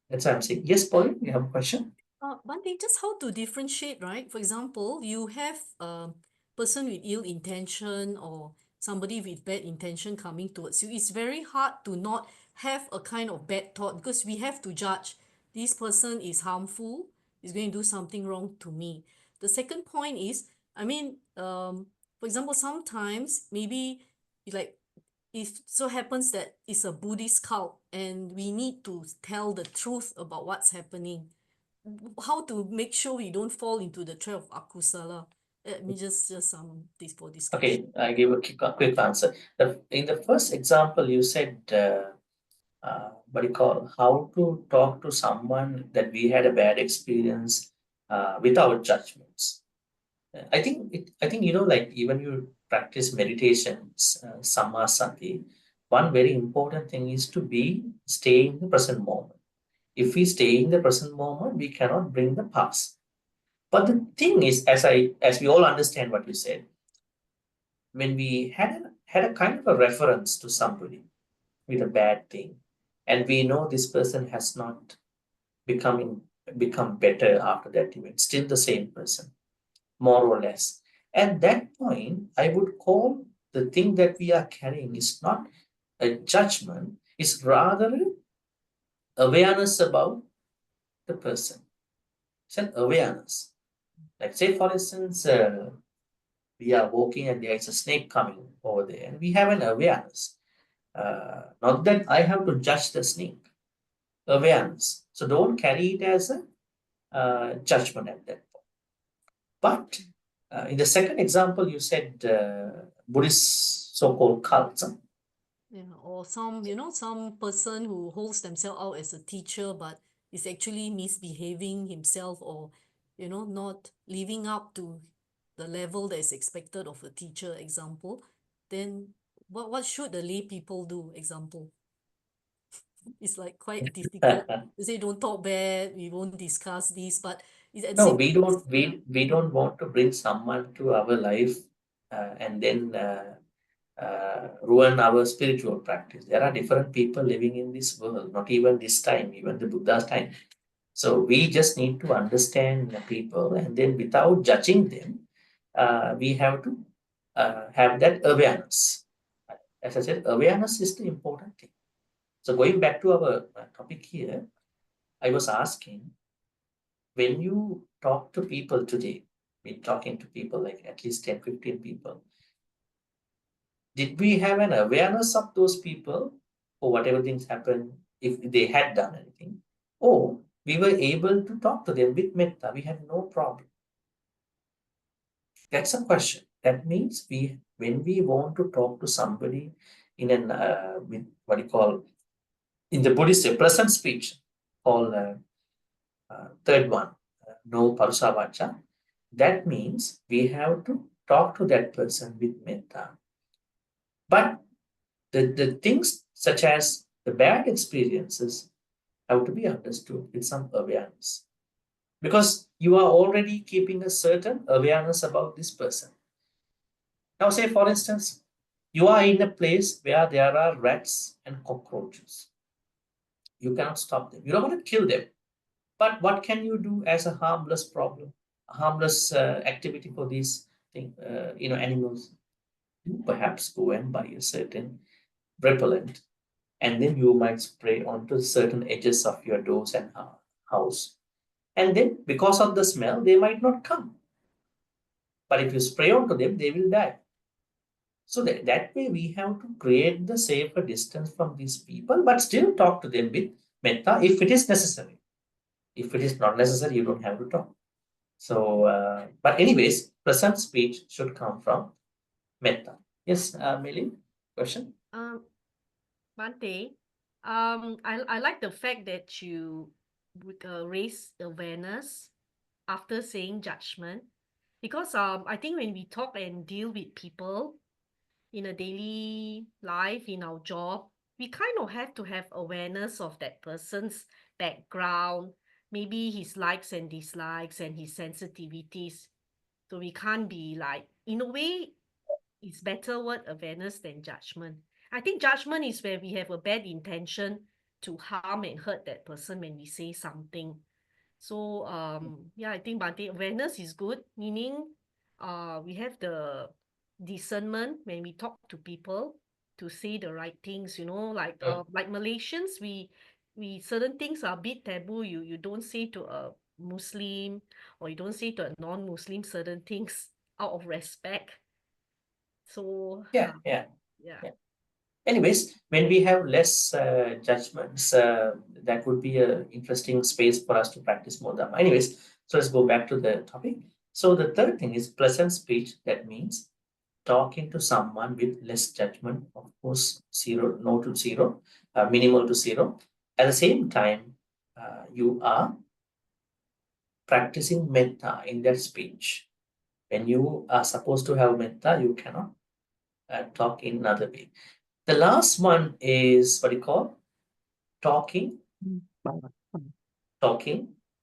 That's why I'm saying, yes, Pauline, you have a question? Bhante, just how to differentiate, right? For example, you have a person with ill intention or somebody with bad intention coming towards you. It's very hard to not have a kind of bad thought because we have to judge this person is harmful, is going to do something wrong to me. The second point is, for example, sometimes maybe like it so happens that it's a Buddhist cult and we need to tell the truth about what's happening. How to make sure we don't fall into the trap of akusala? Let me just this for discussion. Okay, I give a quick answer. In the first example, you said, what do you call, how to talk to someone that we had a bad experience without judgments. I think, like even you practice meditations, samasati, one very important thing is to stay in the present moment. If we stay in the present moment, we cannot bring the past. But the thing is, as we all understand what you said, when we had a kind of a reference to somebody with a bad thing, and we know this person has not become better after that event, still the same person, more or less. At that point, I would call the thing that we are carrying is not a judgment, it's rather awareness about the person. It's an awareness. Like say, for instance, we are walking and there is a snake coming over there, and we have an awareness. Not that I have to judge the snake. awareness. So don't carry it as a judgment at that point. But in the second example, you said Buddhist so-called cults. Yeah, or some, some person who holds themselves out as a teacher, but is actually misbehaving himself or, not living up to the level that is expected of a teacher, example, then what should the lay people do, example? It's like quite difficult. You say don't talk bad, we won't discuss this, but it's at the No, same we time, don't. We don't want to bring someone to our life and then ruin our spiritual practice. There are different people living in this world. Not even this time, even the Buddha's time. So we just need to understand the people, and then without judging them, we have to have that awareness. As I said, awareness is the important thing. So going back to our topic here, I was asking, when you talk to people today, been talking to people like at least 10, 15 people, did we have an awareness of those people or whatever things happened, if they had done anything, or we were able to talk to them with metta, we had no problem? That's a question. That means when we want to talk to somebody in an with what you call in the Buddhist present speech, called third one, no parusa vacha, that means we have to talk to that person with metta. But the things such as the bad experiences have to be understood with some awareness, because you are already keeping a certain awareness about this person. Now, say for instance, you are in a place where there are rats and cockroaches. You cannot stop them. You don't want to kill them. But what can you do as a harmless problem, a harmless activity for these animals? You perhaps go and buy a certain repellent, and then you might spray onto certain edges of your doors and house. And then because of the smell, they might not come. But if you spray onto them, they will die. So that way we have to create the safer distance from these people, but still talk to them with metta if it is necessary. If it is not necessary, you don't have to talk. So, but anyways, present speech should come from metta. Yes, Millie, question? Bhante, I like the fact that you would raise awareness after saying judgment, because I think when we talk and deal with people in a daily life, in our job, we kind of have to have awareness of that person's background, maybe his likes and dislikes and his sensitivities. So we can't be like, in a way, it's better word awareness than judgment. I think judgment is where we have a bad intention to harm and hurt that person when we say something. So yeah, I think Bhante, awareness is good, meaning we have the discernment when we talk to people to say the right things, like Malaysians, we certain things are a bit taboo. You don't say to a Muslim, or you don't say to a non-Muslim certain things out of respect. So Yeah. Anyways, when we have less judgments, that would be an interesting space for us to practice more Dhamma. Anyways, so let's go back to the topic. So the third thing is pleasant speech. That means talking to someone with less judgment, of course, no to zero, minimal to zero. At the same time, you are practicing metta in that speech. When you are supposed to have metta, you cannot talk in another way. The last one is what you call talking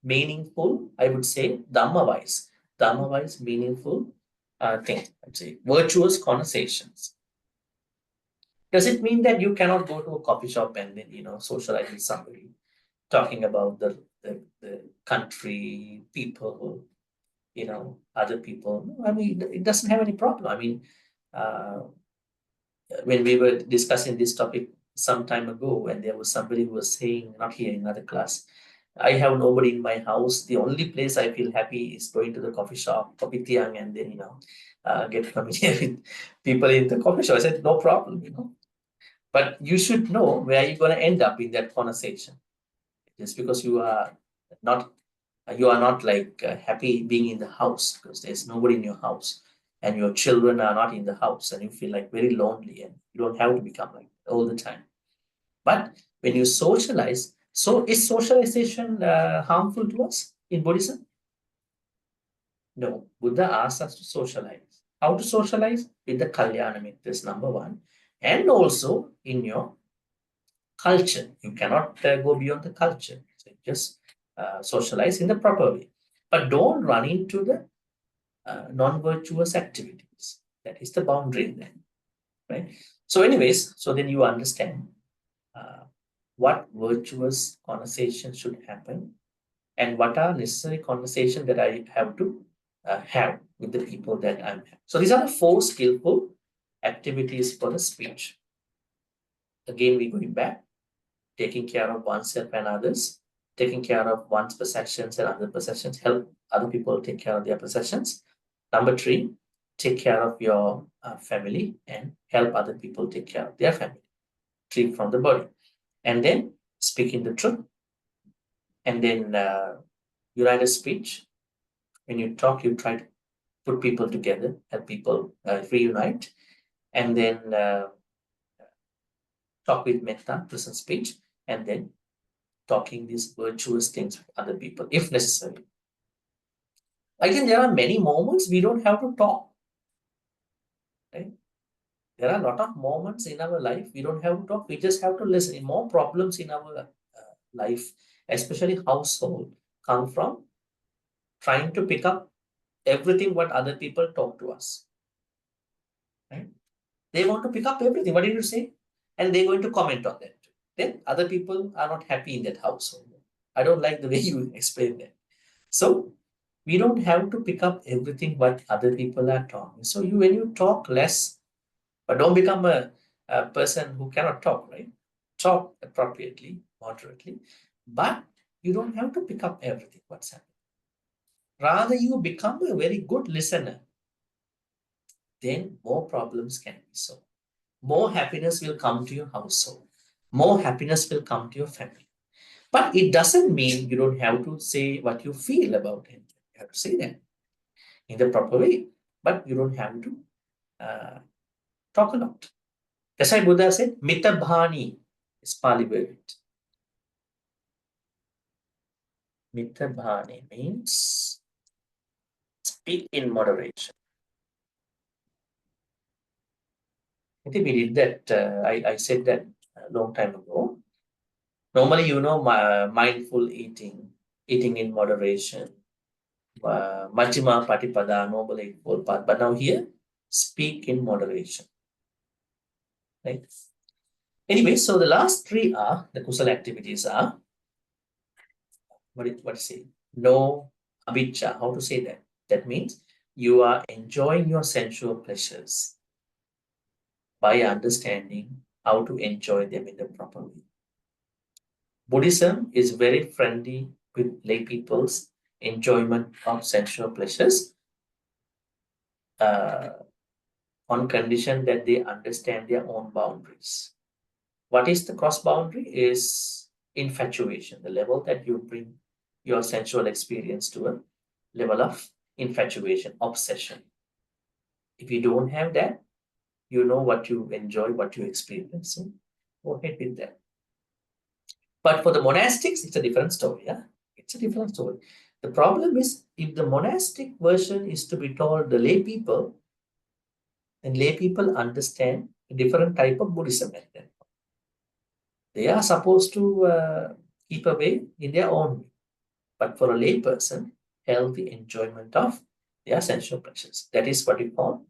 meaningful, I would say, Dhamma-wise. Dhamma-wise, meaningful thing, I'd say, virtuous conversations. Does it mean that you cannot go to a coffee shop and then, socialize with somebody, talking about the country, people, other people? No, I mean, it doesn't have any problem. I mean, when we were discussing this topic some time ago, and there was somebody who was saying, not here, in another class, I have nobody in my house. The only place I feel happy is going to the coffee shop, kopitiam, and then, get familiar with people in the coffee shop. I said, no problem, But you should know where you're going to end up in that conversation. Just because you are not like happy being in the house because there's nobody in your house and your children are not in the house and you feel like very lonely, and you don't have to become like that all the time. But when you socialize, so is socialization harmful to us in Buddhism? No. Buddha asks us to socialize. How to socialize? With the Kalyana Mitras, number one. And also in your culture. You cannot go beyond the culture. So just socialize in the proper way. But don't run into the non-virtuous activities. That is the boundary then. Right? So anyways, so then you understand what virtuous conversation should happen and what are necessary conversations that I have to have with the people that I'm having. So these are the 4 skillful activities for the speech. Again, we're going back, taking care of oneself and others, taking care of one's possessions and other possessions, help other people take care of their possessions. Number 3, take care of your family and help other people take care of their family. 3 from the body. And then speaking the truth. And then you write a speech. When you talk, you try to put people together, help people reunite. And then talk with metta, pleasant speech. And then talking these virtuous things with other people, if necessary. Again, there are many moments we don't have to talk. Right? There are a lot of moments in our life we don't have to talk. We just have to listen. More problems in our life, especially household, come from trying to pick up everything what other people talk to us. Right? They want to pick up everything. What did you say? And they're going to comment on that. Then other people are not happy in that household. I don't like the way you explain that. So we don't have to pick up everything what other people are talking. So when you talk less, but don't become a person who cannot talk, right? Talk appropriately, moderately, but you don't have to pick up everything what's happening. Rather, you become a very good listener. Then more problems can be solved. More happiness will come to your household. More happiness will come to your family. But it doesn't mean you don't have to say what you feel about it. You have to say that in the proper way. But you don't have to talk a lot. That's why Buddha said, Mitabhani is Pali word. Mitabhani means speak in moderation. I think we did that. I said that a long time ago. Normally, mindful eating in moderation, Majjhima Patipada, Noble Eightfold Path. But now here, speak in moderation. Right? Anyway, so the last 3 are, the kusala activities are, what is it? No abhijja. How to say that? That means you are enjoying your sensual pleasures by understanding how to enjoy them in the proper way. Buddhism is very friendly with lay people's enjoyment of sensual pleasures on condition that they understand their own boundaries. What is the cross boundary? Is infatuation, the level that you bring your sensual experience to a level of infatuation, obsession. If you don't have that, you know what you enjoy, what you experience. So go ahead with that. But for the monastics, it's a different story. Yeah? It's a different story. The problem is, if the monastic version is to be told the lay people, then lay people understand a different type of Buddhism. They are supposed to keep away in their own way. But for a lay person, healthy enjoyment of their sensual pleasures. That is what we call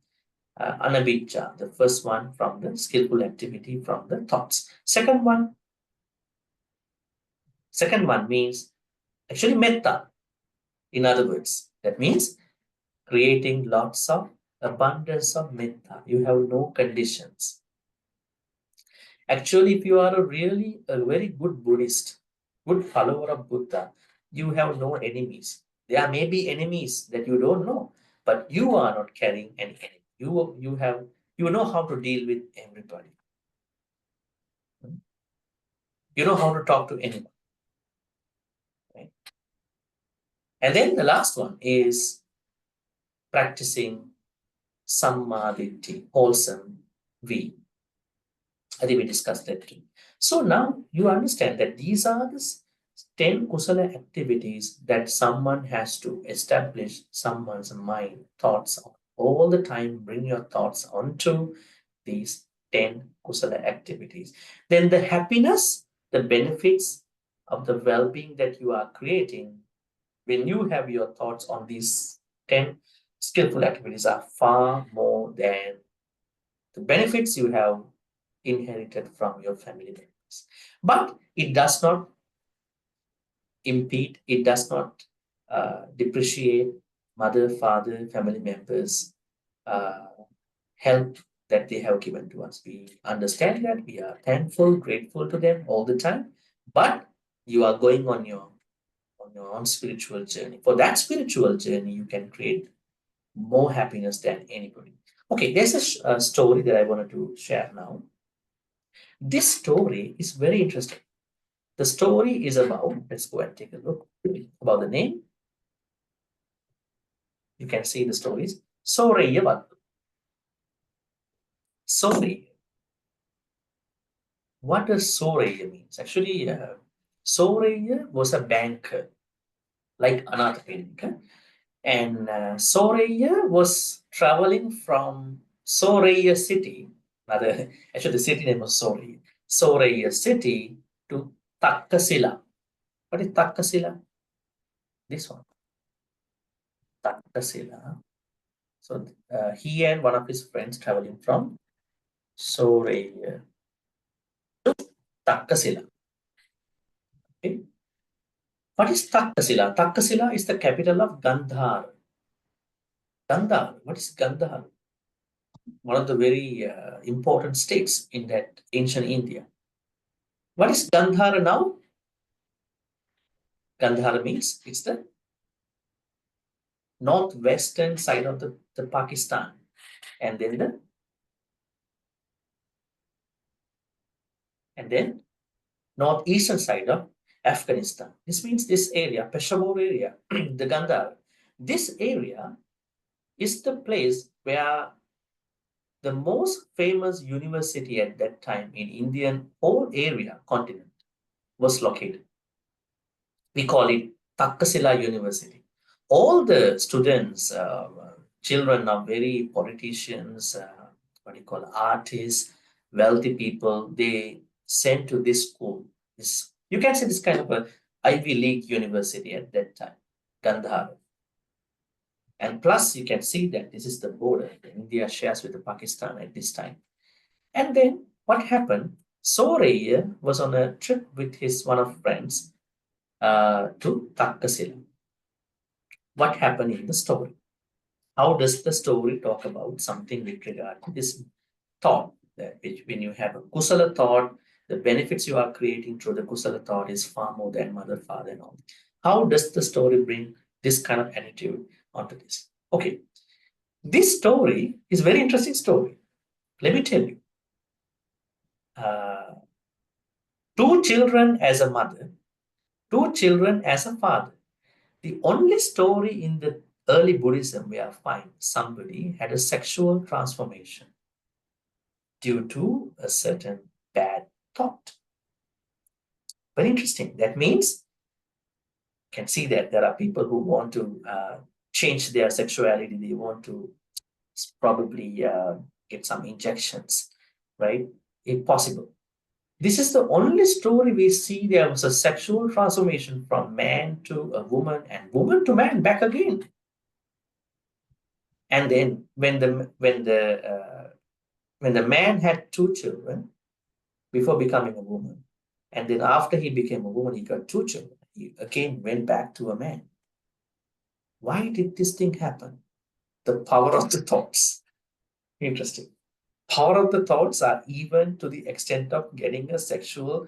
anabhijja, the first one from the skillful activity from the thoughts. Second one means actually metta. In other words, that means creating lots of abundance of metta. You have no conditions. Actually, if you are a very good Buddhist, good follower of Buddha, you have no enemies. There may be enemies that you don't know, but you are not carrying any enemy. You know how to deal with everybody. You know how to talk to anyone. And then the last one is practicing sammaditi, wholesome V. I think we discussed that too. So now you understand that these are the 10 kusala activities that someone has to establish someone's mind, thoughts all the time. Bring your thoughts onto these 10 kusala activities. Then the happiness, the benefits of the well-being that you are creating when you have your thoughts on these 10 skillful activities are far more than the benefits you have inherited from your family members. But it does not impede, it does not depreciate mother, father, family members' help that they have given to us. We understand that, we are thankful, grateful to them all the time, but you are going on your own spiritual journey. For that spiritual journey, you can create more happiness than anybody. Okay, there's a story that I wanted to share now. This story is very interesting. The story is about, let's go and take a look about the name. You can see the stories. Soreya Vattu. Soreya. What does Soreya means? Actually, Soreya was a banker, like Anath Peninka. And Soreya was traveling from Soreya city, actually the city name was Soreya. Soreya city to Takkasila. What is Takkasila? This one. Takkasila. So he and one of his friends traveling from Soreya to Takkasila. Okay. What is Takkasila? Takkasila is the capital of Gandhar. Gandhar. What is Gandhar? One of the very important states in that ancient India. What is Gandhara now? Gandhara means it's the northwestern side of the Pakistan, and then northeastern side of Afghanistan. This means this area, Peshawar area, the Gandhara. This area is the place where the most famous university at that time in Indian whole area, continent, was located. We call it Takkasila University. All the students, children of very politicians, artists, wealthy people, they sent to this school. You can say this kind of a Ivy League university at that time, Gandhar. And plus, you can see that this is the border that India shares with Pakistan at this time. And then what happened? Soreya was on a trip with one of friends to Takkasila. What happened in the story? How does the story talk about something with regard to this thought? That when you have a kusala thought, the benefits you are creating through the kusala thought is far more than mother, father, and all. How does the story bring this kind of attitude onto this? Okay, this story is a very interesting story. Let me tell you. Two children as a mother, two children as a father. The only story in the early Buddhism where I find somebody had a sexual transformation due to a certain bad thought. Very interesting. That means you can see that there are people who want to change their sexuality. They want to probably get some injections, right? If possible. This is the only story we see there was a sexual transformation from man to a woman and woman to man back again. And then when the man had two children before becoming a woman, and then after he became a woman, he got two children. He again went back to a man. Why did this thing happen? The power of the thoughts. Interesting. Power of the thoughts are even to the extent of getting a sexual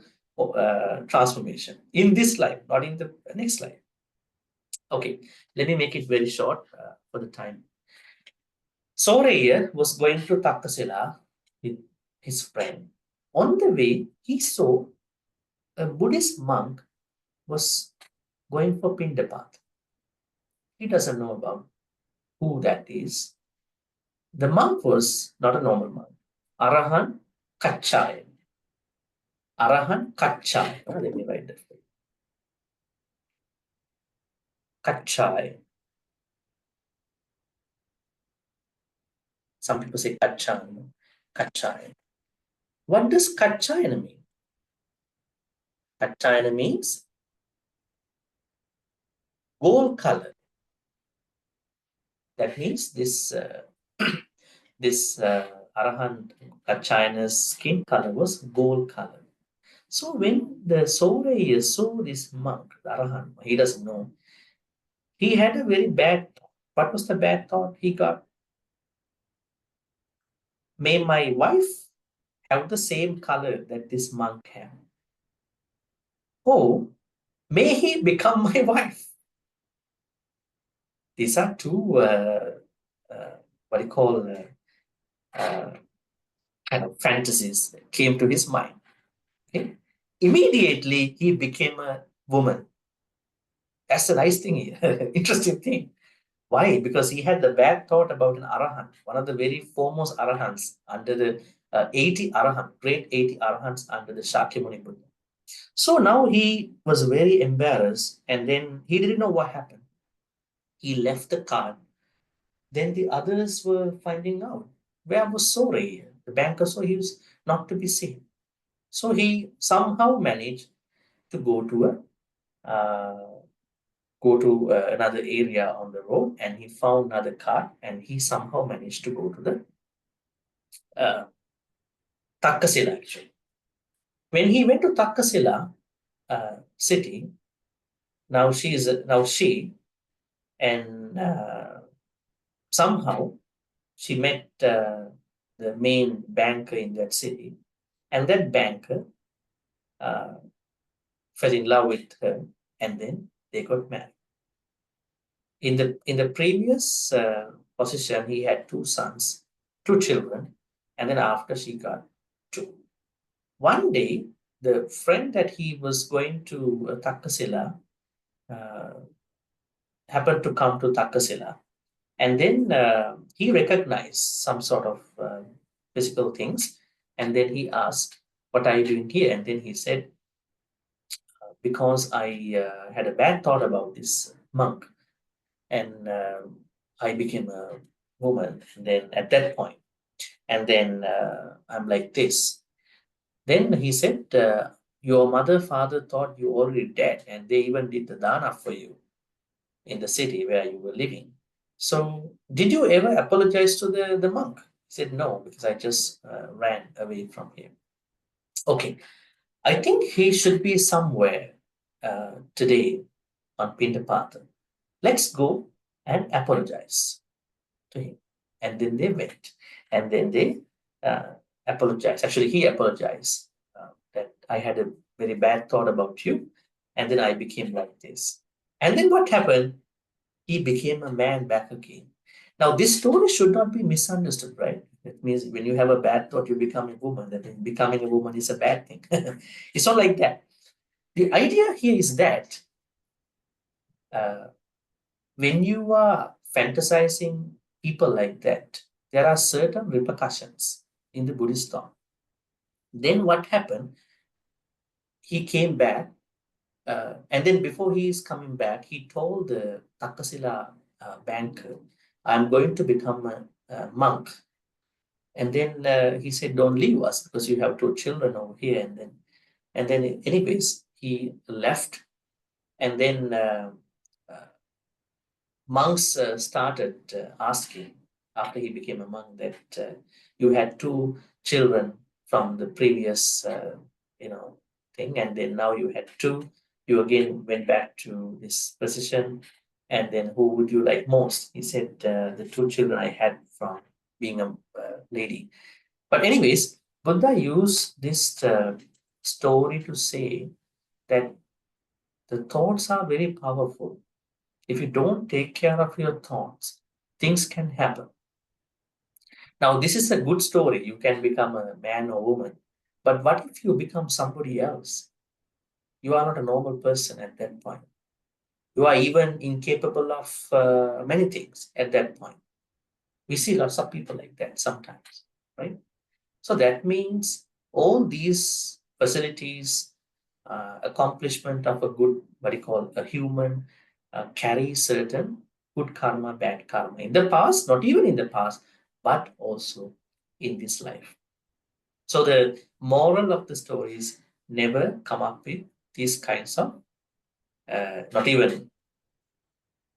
transformation in this life, not in the next life. Okay, let me make it very short for the time. Soreya was going to Takkasila with his friend. On the way, he saw a Buddhist monk was going for Pindapat. He doesn't know about who that is. The monk was not a normal monk. Arahan Kachai. Arahan Kachai. Let me write that for you. Kachai. Some people say Kachai. Kachai. What does Kachayana mean? Kachayana means gold color. That means this Arahant Kachayana's skin color was gold color. So when the Sauraya saw this monk, the Arahant, he doesn't know, he had a very bad thought. What was the bad thought he got? May my wife have the same color that this monk had. Oh, may he become my wife. These are two, what do you call, kind of fantasies that came to his mind. Okay? Immediately, he became a woman. That's the nice thing here, interesting thing. Why? Because he had the bad thought about an Arahant, one of the very foremost Arahants under the 80 Arahant, great 80 Arahants under the Shakyamuni Buddha. So now he was very embarrassed, and then he didn't know what happened. He left the card. Then the others were finding out. Where was Sore? The banker saw he was not to be seen. So he somehow managed to go to another area on the road, and he found another car, and he somehow managed to go to the Takkasila actually. When he went to Takkasila city, now she, and somehow she met the main banker in that city, and that banker fell in love with her, and then they got married. In the previous position, he had 2 sons, 2 children, and then after she got 2. One day, the friend that he was going to Takkasila happened to come to Takkasila, and then he recognized some sort of physical things, and then he asked, "What are you doing here?" And then he said, "Because I had a bad thought about this monk, and I became a woman, and then at that point, and then I'm like this." Then he said, "Your mother, father thought you already dead, and they even did the dana for you in the city where you were living. So did you ever apologize to the monk?" He said, "No, because I just ran away from him." Okay, I think he should be somewhere today on Pindapata. Let's go and apologize to him. And then they went, and then they apologized. Actually, he apologized that I had a very bad thought about you, and then I became like this. And then what happened? He became a man back again. Now, this story should not be misunderstood, right? It means when you have a bad thought, you become a woman. That becoming a woman is a bad thing. It's not like that. The idea here is that when you are fantasizing people like that, there are certain repercussions in the Buddhist thought. Then what happened? He came back, and then before he is coming back, he told the Takkasila banker, "I'm going to become a monk." And then he said, "Don't leave us because you have 2 children over here." And then anyways, he left, and then monks started asking after he became a monk that you had 2 children from the previous thing, and then now you had 2. You again went back to this position, and then who would you like most? He said, "The 2 children I had from being a lady." But anyways, Buddha used this story to say that the thoughts are very powerful. If you don't take care of your thoughts, things can happen. Now, this is a good story. You can become a man or woman. But what if you become somebody else? You are not a normal person at that point. You are even incapable of many things at that point. We see lots of people like that sometimes, right? So that means all these facilities, accomplishment of a good, what you call a human, carry certain good karma, bad karma in the past, not even in the past, but also in this life. So the moral of the story is never come up with these kinds of, not even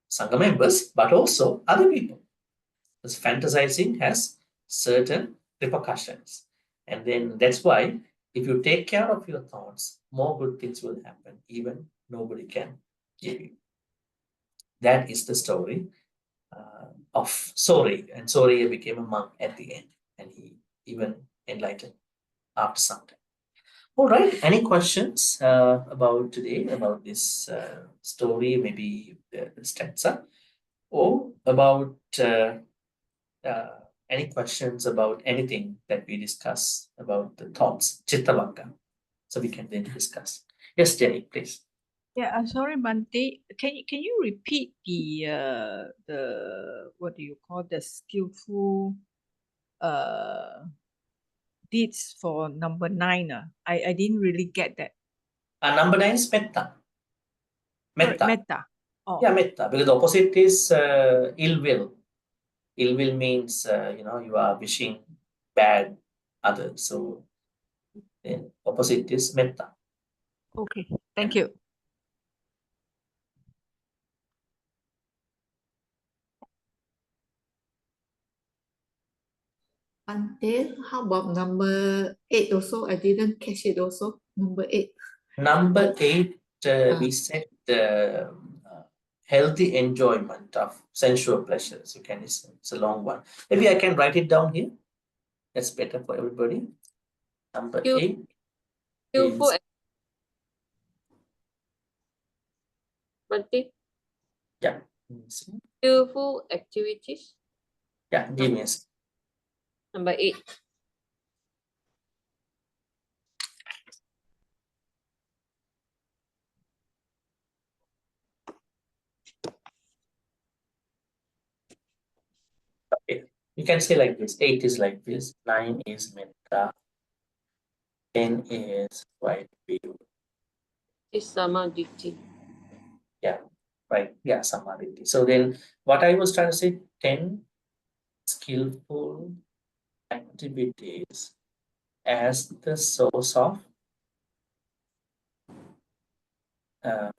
Sangha members, but also other people. Because fantasizing has certain repercussions. And then that's why if you take care of your thoughts, more good things will happen, even nobody can give you. That is the story of Sori. And Sori became a monk at the end, and he even enlightened after some time. All right, any questions about today, about this story, maybe the stanza, or about any questions about anything that we discuss about the thoughts, Chittavanga? So we can then discuss. Yes, Jenny, please. Yeah, sorry, Bhante. Can you repeat the what do you call the skillful deeds for number 9? I didn't really get that. Number 9 is metta. Sorry, metta. Oh. Yeah, metta, because the opposite is ill will. Ill will means you are wishing bad others. So then opposite is metta. Okay, thank you. Bhante, how about number 8 also? I didn't catch it also. Number 8. Number 8, we said healthy enjoyment of sensual pleasures. You can listen. It's a long one. Maybe I can write it down here. That's better for everybody. Number 8 Skillful. is... Bhante, Yeah. skillful activities. Yeah, give me a second. Number 8. Okay. You can say like this. 8 is like this. 9 is metta. 10 is right view. Is samadhi. Yeah, right. Yeah, samadhi. So then what I was trying to say, 10 skillful activities as the source of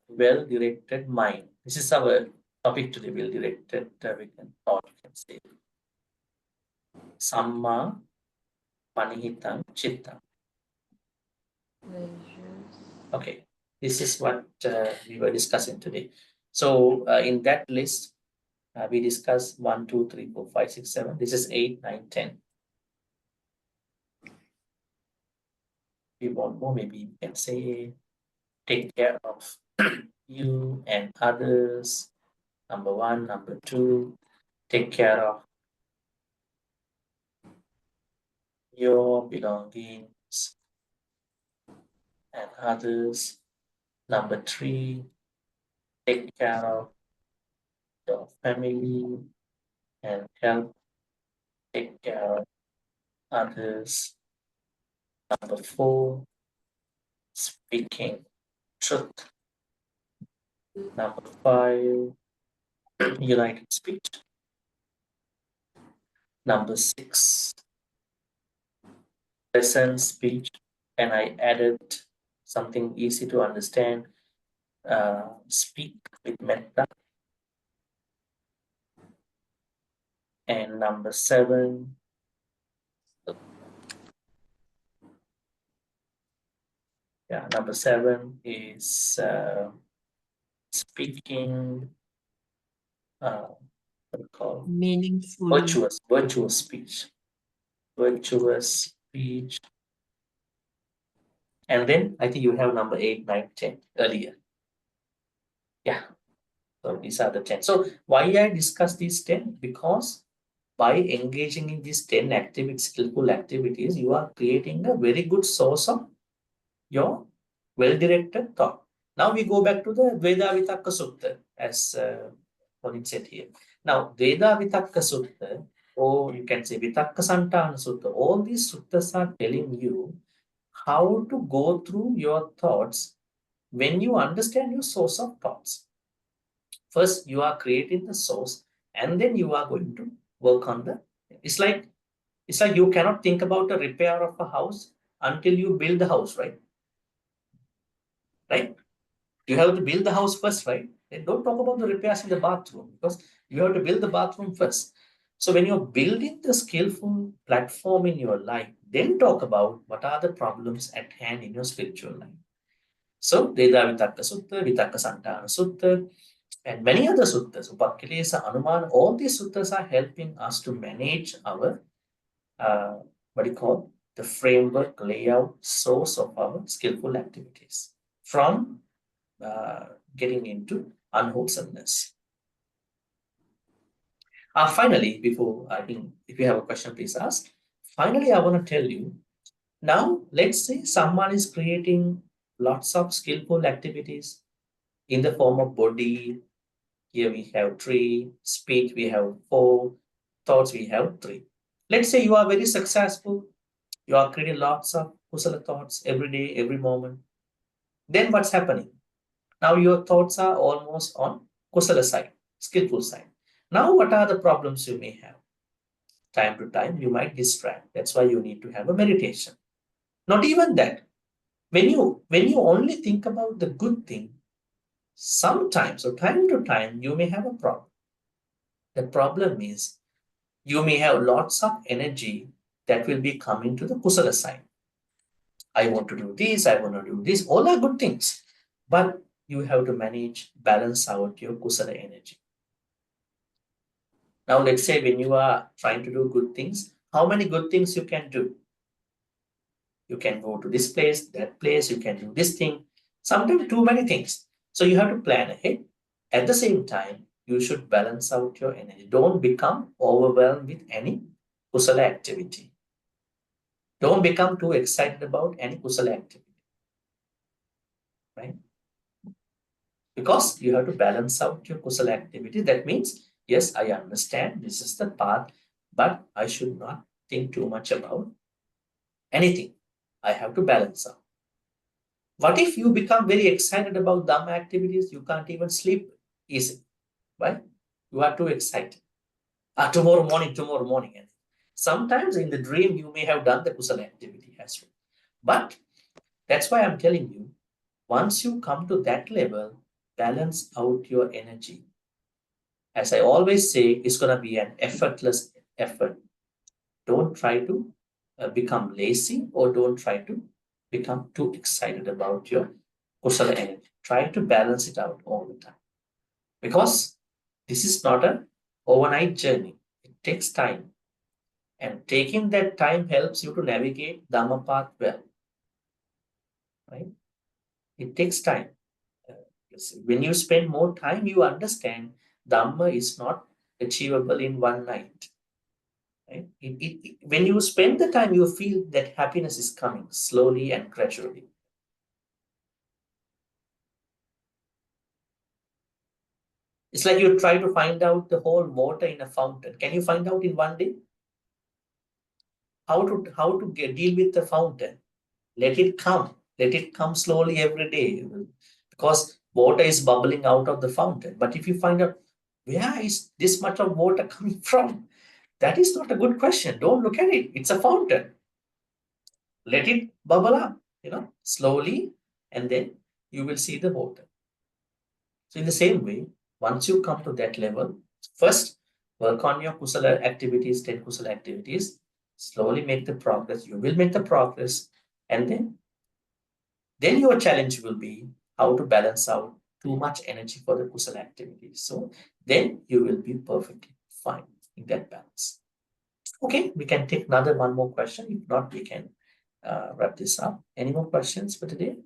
well-directed mind. This is our topic today, well-directed, we can say. Samma Panihitang Chitta. Okay, this is what we were discussing today. So in that list, we discussed 1, 2, 3, 4, 5, 6, 7. This is 8, 9, 10. If you want more, maybe you can say take care of you and others. Number 1, number 2, take care of your belongings and others. Number 3, take care of your family and help take care of others. Number 4, speaking truth. Number 5, united speech. Number 6, pleasant speech, and I added something easy to understand. Speak with metta. And number 7, number 7 is speaking what do you call Meaningfully. virtuous speech. Virtuous speech. And then I think you have number 8, 9, 10 earlier. Yeah. So these are the 10. So why I discuss these 10? Because by engaging in these 10 activities, skillful activities, you are creating a very good source of your well-directed thought. Now we go back to the Veda Vitakka Sutta. as Ponit said here. Now, Veda Vitakka Sutta, or you can say Vitakka Santana Sutta, all these suttas are telling you how to go through your thoughts when you understand your source of thoughts. First, you are creating the source, and then you are going to work on the. It's like you cannot think about the repair of a house until you build the house, right? Right? You have to build the house first, right? Then don't talk about the repairs in the bathroom because you have to build the bathroom first. So when you're building the skillful platform in your life, then talk about what are the problems at hand in your spiritual life. So Veda Vitakka Sutta, Vitakka Santana Sutta, and many other suttas, Upakilesa, Anuman, all these suttas are helping us to manage our, the framework, layout, source of our skillful activities from getting into unwholesomeness. Finally, before I think, if you have a question, please ask. Finally, I want to tell you, now let's say someone is creating lots of skillful activities in the form of body. Here we have 3, speech we have 4, thoughts we have 3. Let's say you are very successful, you are creating lots of kusala thoughts every day, every moment. Then what's happening? Now your thoughts are almost on kusala side, skillful side. Now what are the problems you may have? Time to time you might distract. That's why you need to have a meditation. Not even that. When you only think about the good thing, sometimes or time to time you may have a problem. The problem is you may have lots of energy that will be coming to the kusala side. I want to do this, I want to do this, all are good things. But you have to manage, balance out your kusala energy. Now let's say when you are trying to do good things, how many good things you can do? You can go to this place, that place, you can do this thing, sometimes too many things. So you have to plan ahead. At the same time, you should balance out your energy. Don't become overwhelmed with any kusala activity. Don't become too excited about any kusala activity. Right? Because you have to balance out your kusala activity. That means, yes, I understand this is the path, but I should not think too much about anything. I have to balance out. What if you become very excited about Dhamma activities? You can't even sleep easily. Right? You are too excited. Tomorrow morning. And sometimes in the dream, you may have done the kusala activity as well. But that's why I'm telling you, once you come to that level, balance out your energy. As I always say, it's going to be an effortless effort. Don't try to become lazy or don't try to become too excited about your kusala energy. Try to balance it out all the time. Because this is not an overnight journey. It takes time. And taking that time helps you to navigate Dhammapada well. Right? It takes time. When you spend more time, you understand Dhamma is not achievable in one night. Right? When you spend the time, you feel that happiness is coming slowly and gradually. It's like you try to find out the whole water in a fountain. Can you find out in one day? How to deal with the fountain? Let it come. Let it come slowly every day. Because water is bubbling out of the fountain. But if you find out, where is this much of water coming from? That is not a good question. Don't look at it. It's a fountain. Let it bubble up, slowly, and then you will see the water. So in the same way, once you come to that level, first work on your kusala activities, 10 kusala activities, slowly make the progress. You will make the progress, and then your challenge will be how to balance out too much energy for the kusala activities. So then you will be perfectly fine in that balance. Okay, we can take one more question. If not, we can wrap this up. Any more questions for today?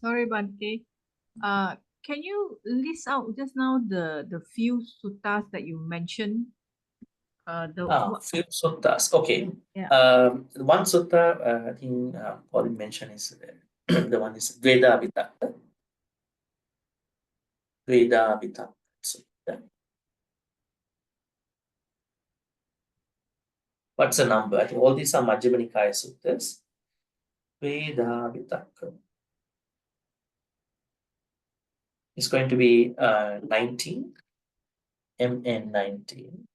Sorry, Bhante. Can you list out just now the few suttas that you mentioned? Few suttas. Okay. Yeah. One sutta I think Pauline mentioned is the one is Dveda Vitakka. Veda Vitakka Sutta. What's the number? I think all these are Majjhima Nikaya suttas. Veda Vitakka. It's going to be 19. MN 19.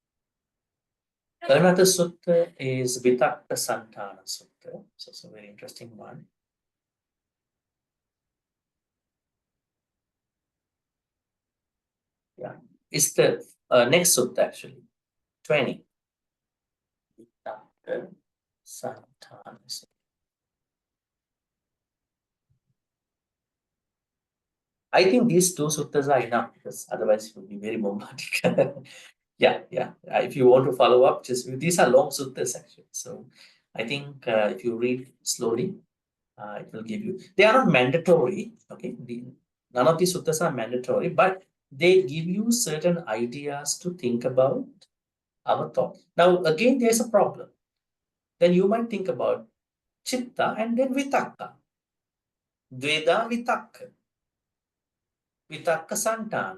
Another sutta is Vitakka Santana Sutta. So it's a very interesting one. Yeah, it's the next sutta actually. 20. Vitakka Santana Sutta. I think these two suttas are enough because otherwise it will be very bombastic. Yeah. If you want to follow up, these are long suttas actually. So I think if you read slowly, it will give you. They are not mandatory. Okay, none of these suttas are mandatory, but they give you certain ideas to think about our thought. Now again, there's a problem. Then you might think about chitta and then vitakka. Dveda vitakka. Vitakka santana.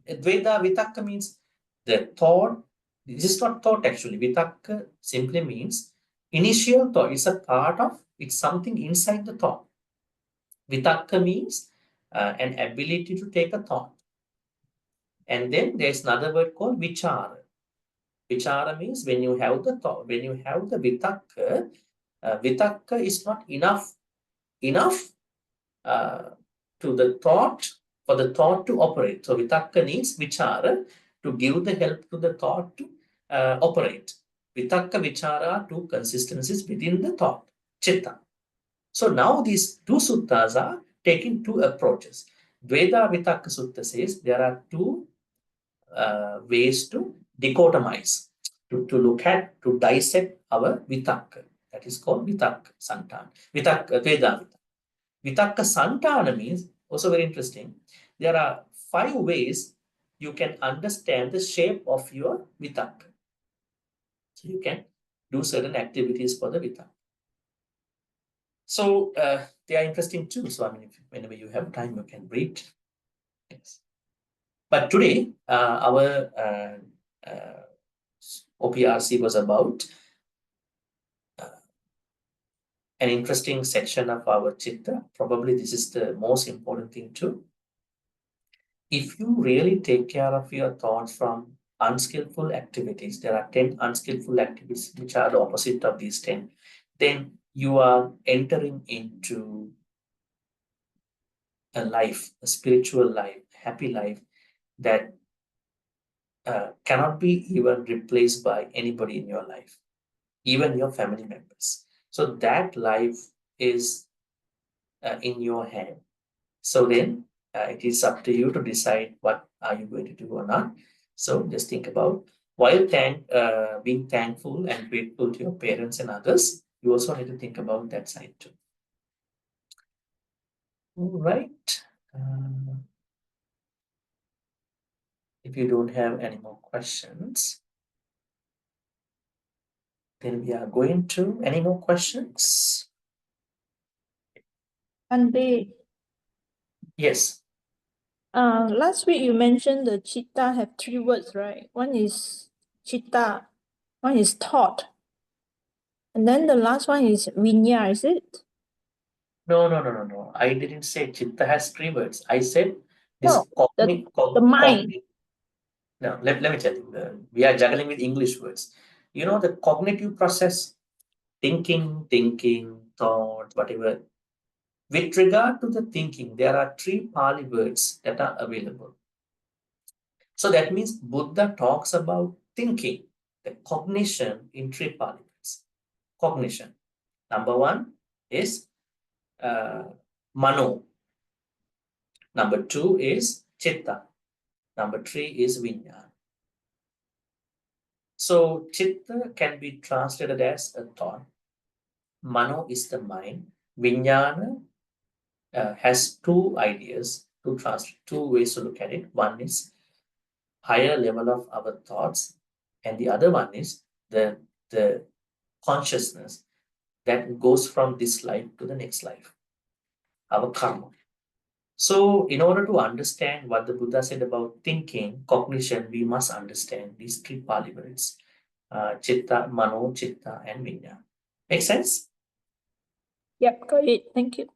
Dveda vitakka means the thought. This is not thought actually. Vitakka simply means initial thought. It's a part of, it's something inside the thought. Vitakka means an ability to take a thought. And then there's another word called vichara. Vichara means when you have the thought, when you have the vitakka, vitakka is not enough to the thought, for the thought to operate. So vitakka needs vichara to give the help to the thought to operate. Vitakka, vichara are two consistencies within the thought, chitta. So now these two suttas are taking two approaches. Dveda Vitakka Sutta says there are two ways to dichotomize, to look at, to dissect our vitakka. That is called vitakka santana. Vitakka, Dveda Vitakka. Vitakka santana means, also very interesting, there are 5 ways you can understand the shape of your vitakka. So you can do certain activities for the vitakka. So they are interesting too. So I mean, whenever you have time, you can read. Yes. But today, our OPRC was about an interesting section of our chitta. Probably this is the most important thing too. If you really take care of your thoughts from unskillful activities, there are 10 unskillful activities which are the opposite of these 10, then you are entering into a life, a spiritual life, happy life that cannot be even replaced by anybody in your life, even your family members. So that life is in your hand. So then it is up to you to decide what are you going to do or not. So just think about, while being thankful and grateful to your parents and others, you also need to think about that side too. All right. If you don't have any more questions, then we are going to, any more questions? Bhante, Yes. last week you mentioned the chitta have 3 words, right? One is chitta, one is thought, and then the last one is vinya, is it? No. I didn't say chitta has 3 words. I said this No, the mind. No, let me tell you. We are juggling with English words. You know, the cognitive process, thinking, thought, whatever. With regard to the thinking, there are 3 Pali words that are available. So that means Buddha talks about thinking, the cognition in 3 Pali words. Cognition. Number 1 is mano. Number 2 is chitta. Number 3 is vinyana. So chitta can be translated as a thought. Mano is the mind. Vijnana has 2 ideas, 2 ways to look at it. One is higher level of our thoughts, and the other one is the consciousness that goes from this life to the next life, our karma. So, in order to understand what the Buddha said about thinking, cognition, we must understand these three Pali words, Chitta, Mano, Chitta, and Vijnana. Make sense? Yep, got it. Thank you.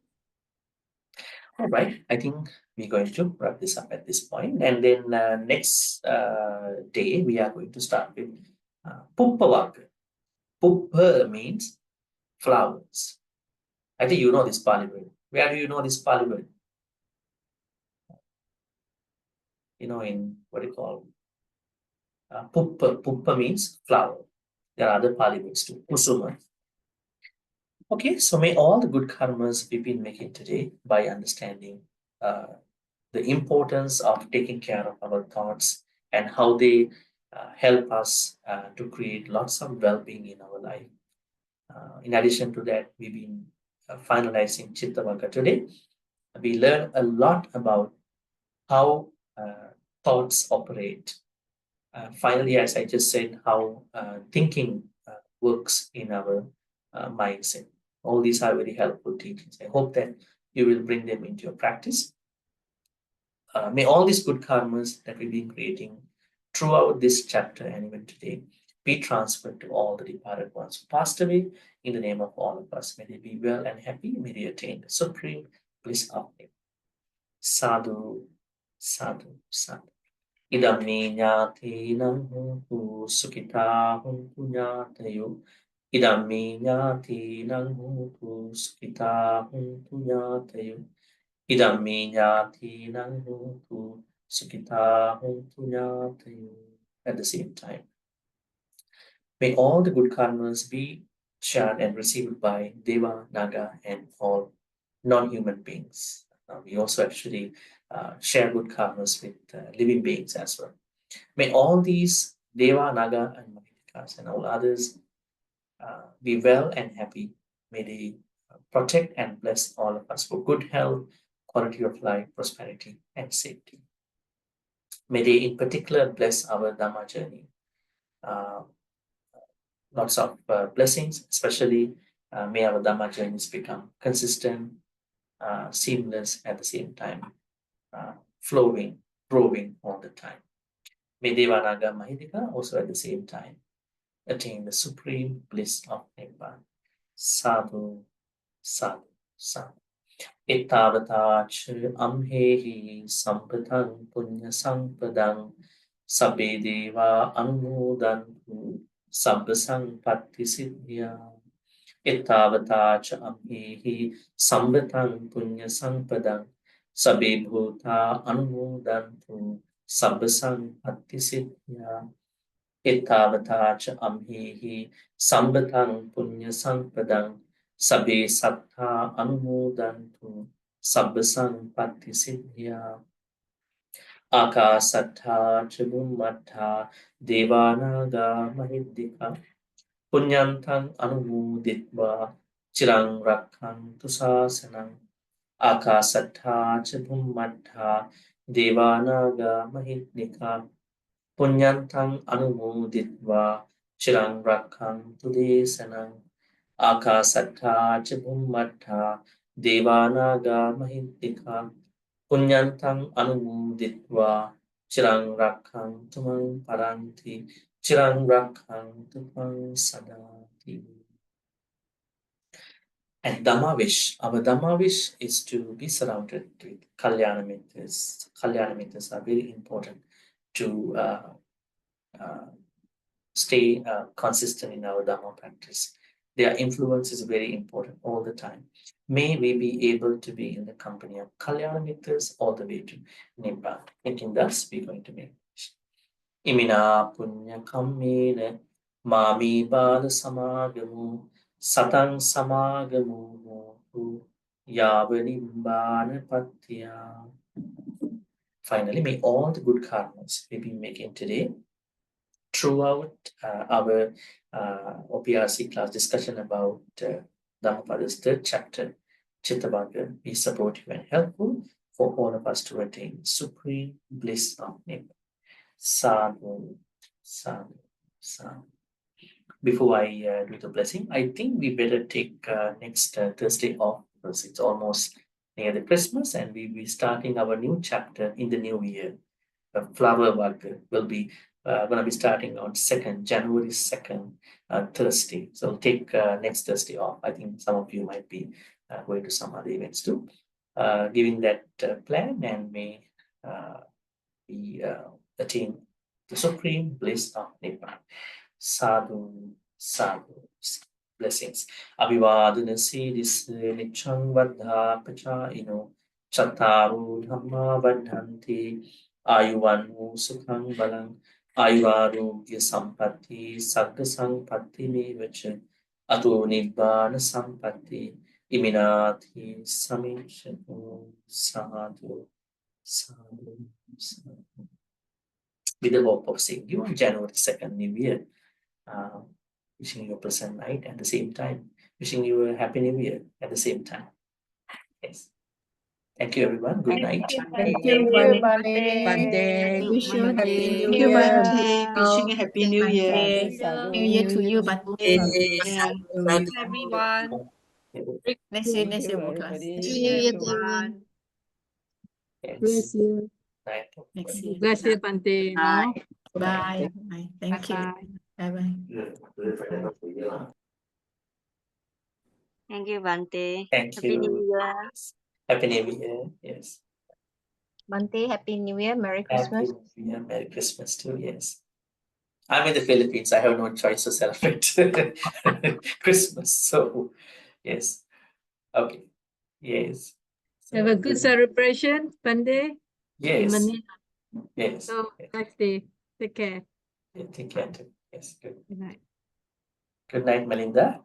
All right, I think we're going to wrap this up at this point. And then next day, we are going to start with Puppavaka. Puppa means flowers. I think you know this Pali word. Where do you know this Pali word? You know, in what do you call Puppa. Puppa means flower. There are other Pali words too. Kusuma. Okay, so may all the good karmas we've been making today by understanding the importance of taking care of our thoughts and how they help us to create lots of well-being in our life. In addition to that, we've been finalizing Chittavaka today. We learned a lot about how thoughts operate. Finally, as I just said, how thinking works in our mindset. All these are very helpful teachings. I hope that you will bring them into your practice. May all these good karmas that we've been creating throughout this chapter and even today be transferred to all the departed ones who passed away in the name of all of us. May they be well and happy. May they attain the supreme bliss of Him. Sadhu, sadhu, sadhu. Idam niñatinam huntu sukita huntu ñatayo. Idam niñatinam huntu sukita huntu ñatayo. Idam niñatinam huntu sukita huntu ñatayo. At the same time, may all the good karmas be shared and received by Deva, Naga, and all non-human beings. We also actually share good karmas with living beings as well. May all these Deva, Naga, and Mahitikas and all others be well and happy. May they protect and bless all of us for good health, quality of life, prosperity, and safety. May they in particular bless our Dhamma journey. Lots of blessings, especially may our Dhamma journeys become consistent, seamless at the same time, flowing, growing all the time. May Devanaga Mahitika also at the same time attain the supreme bliss of Nibbana. Sadhu, sadhu, sadhu. Ittavatacha amhehi sampatang punya sampadang sabbe deva anumodantu sabbasang patti siddhya. Ittavatacha amhehi sampatang punya sampadang sabbe bhuta anumodantu sabbasang patti siddhya. Ittavatacha amhehi sampatang punya sampadang sabbe sattha anumodantu sabbasang patti siddhya. Akasattha chabummattha devanaga mahiddhika punyantang anumuditva chirang rakhantu sasanang. Akasattha chabummattha devanaga mahiddhika punyantang anumuditva chirang rakhantu desanang. Akasattha chabummattha devanaga mahiddhika punyantang anumuditva chirang rakhantu mang paranti chirang rakhantu mang sadati. And Dhammavish, our Dhammavish is to be surrounded with Kalyana Mitras. Kalyana Mitras are very important to stay consistent in our Dhamma practice. Their influence is very important all the time. May we be able to be in the company of Kalyana Mitras all the way to Nibbana. Thinking thus, we're going to make Imina Punya Kammena Mami Bala Samagamu Satang Samagamu Yavanimbana Patya. Finally, may all the good karmas we've been making today throughout our OPRC class discussion about Dhammapada's third chapter, Chittavaka, be supportive and helpful for all of us to attain supreme bliss of Nibbana. Sadhu, sadhu, sadhu. Before I do the blessing, I think we better take next Thursday off because it's almost near the Christmas, and we'll be starting our new chapter in the new year. Flower work will be going to be starting on January 2nd, Thursday. So we'll take next Thursday off. I think some of you might be going to some other events too. Giving that plan, and may we attain the supreme bliss of Nibbana. Sadhu, sadhu. Blessings. Abhivadana siddhis nichang vardha pachaino chattaru dhamma vardhanti ayuvanu sukhang balang ayuvarogya sampatti sagga sampatti mevacha ato nibbana sampatti iminati samishanu sadhu sadhu sadhu. With the hope of seeing you on January 2nd, New Year. Wishing you a pleasant night at the same time. Wishing you a happy New Year at the same time. Yes. Thank you, everyone. Good night. Thank you, Bhante. Bhante. Wish you happy Bhante. New Thank you, Year. Bhante. Wishing a happy new year. New Year to you, Bhante. Everyone. Next year, more class. Happy New Year to everyone. Yes. you. Night. Next year. Bless you, Bhante. No? Bye. Bye. Thank you. Bye-bye. Thank you, Bhante. Thank Happy New you. Year. Happy New Year. Yes. Bhante, Happy New Year. Merry Happy Christmas. New Year. Merry Christmas too. Yes. I'm in the Philippines. I have no choice to celebrate Christmas. So, yes. Okay. Yes. Have a good celebration, Bhante. Yes. Manila. Yes. So, next day. Take care. Yeah, take care too. Yes. Good. Good night. Good night, Melinda.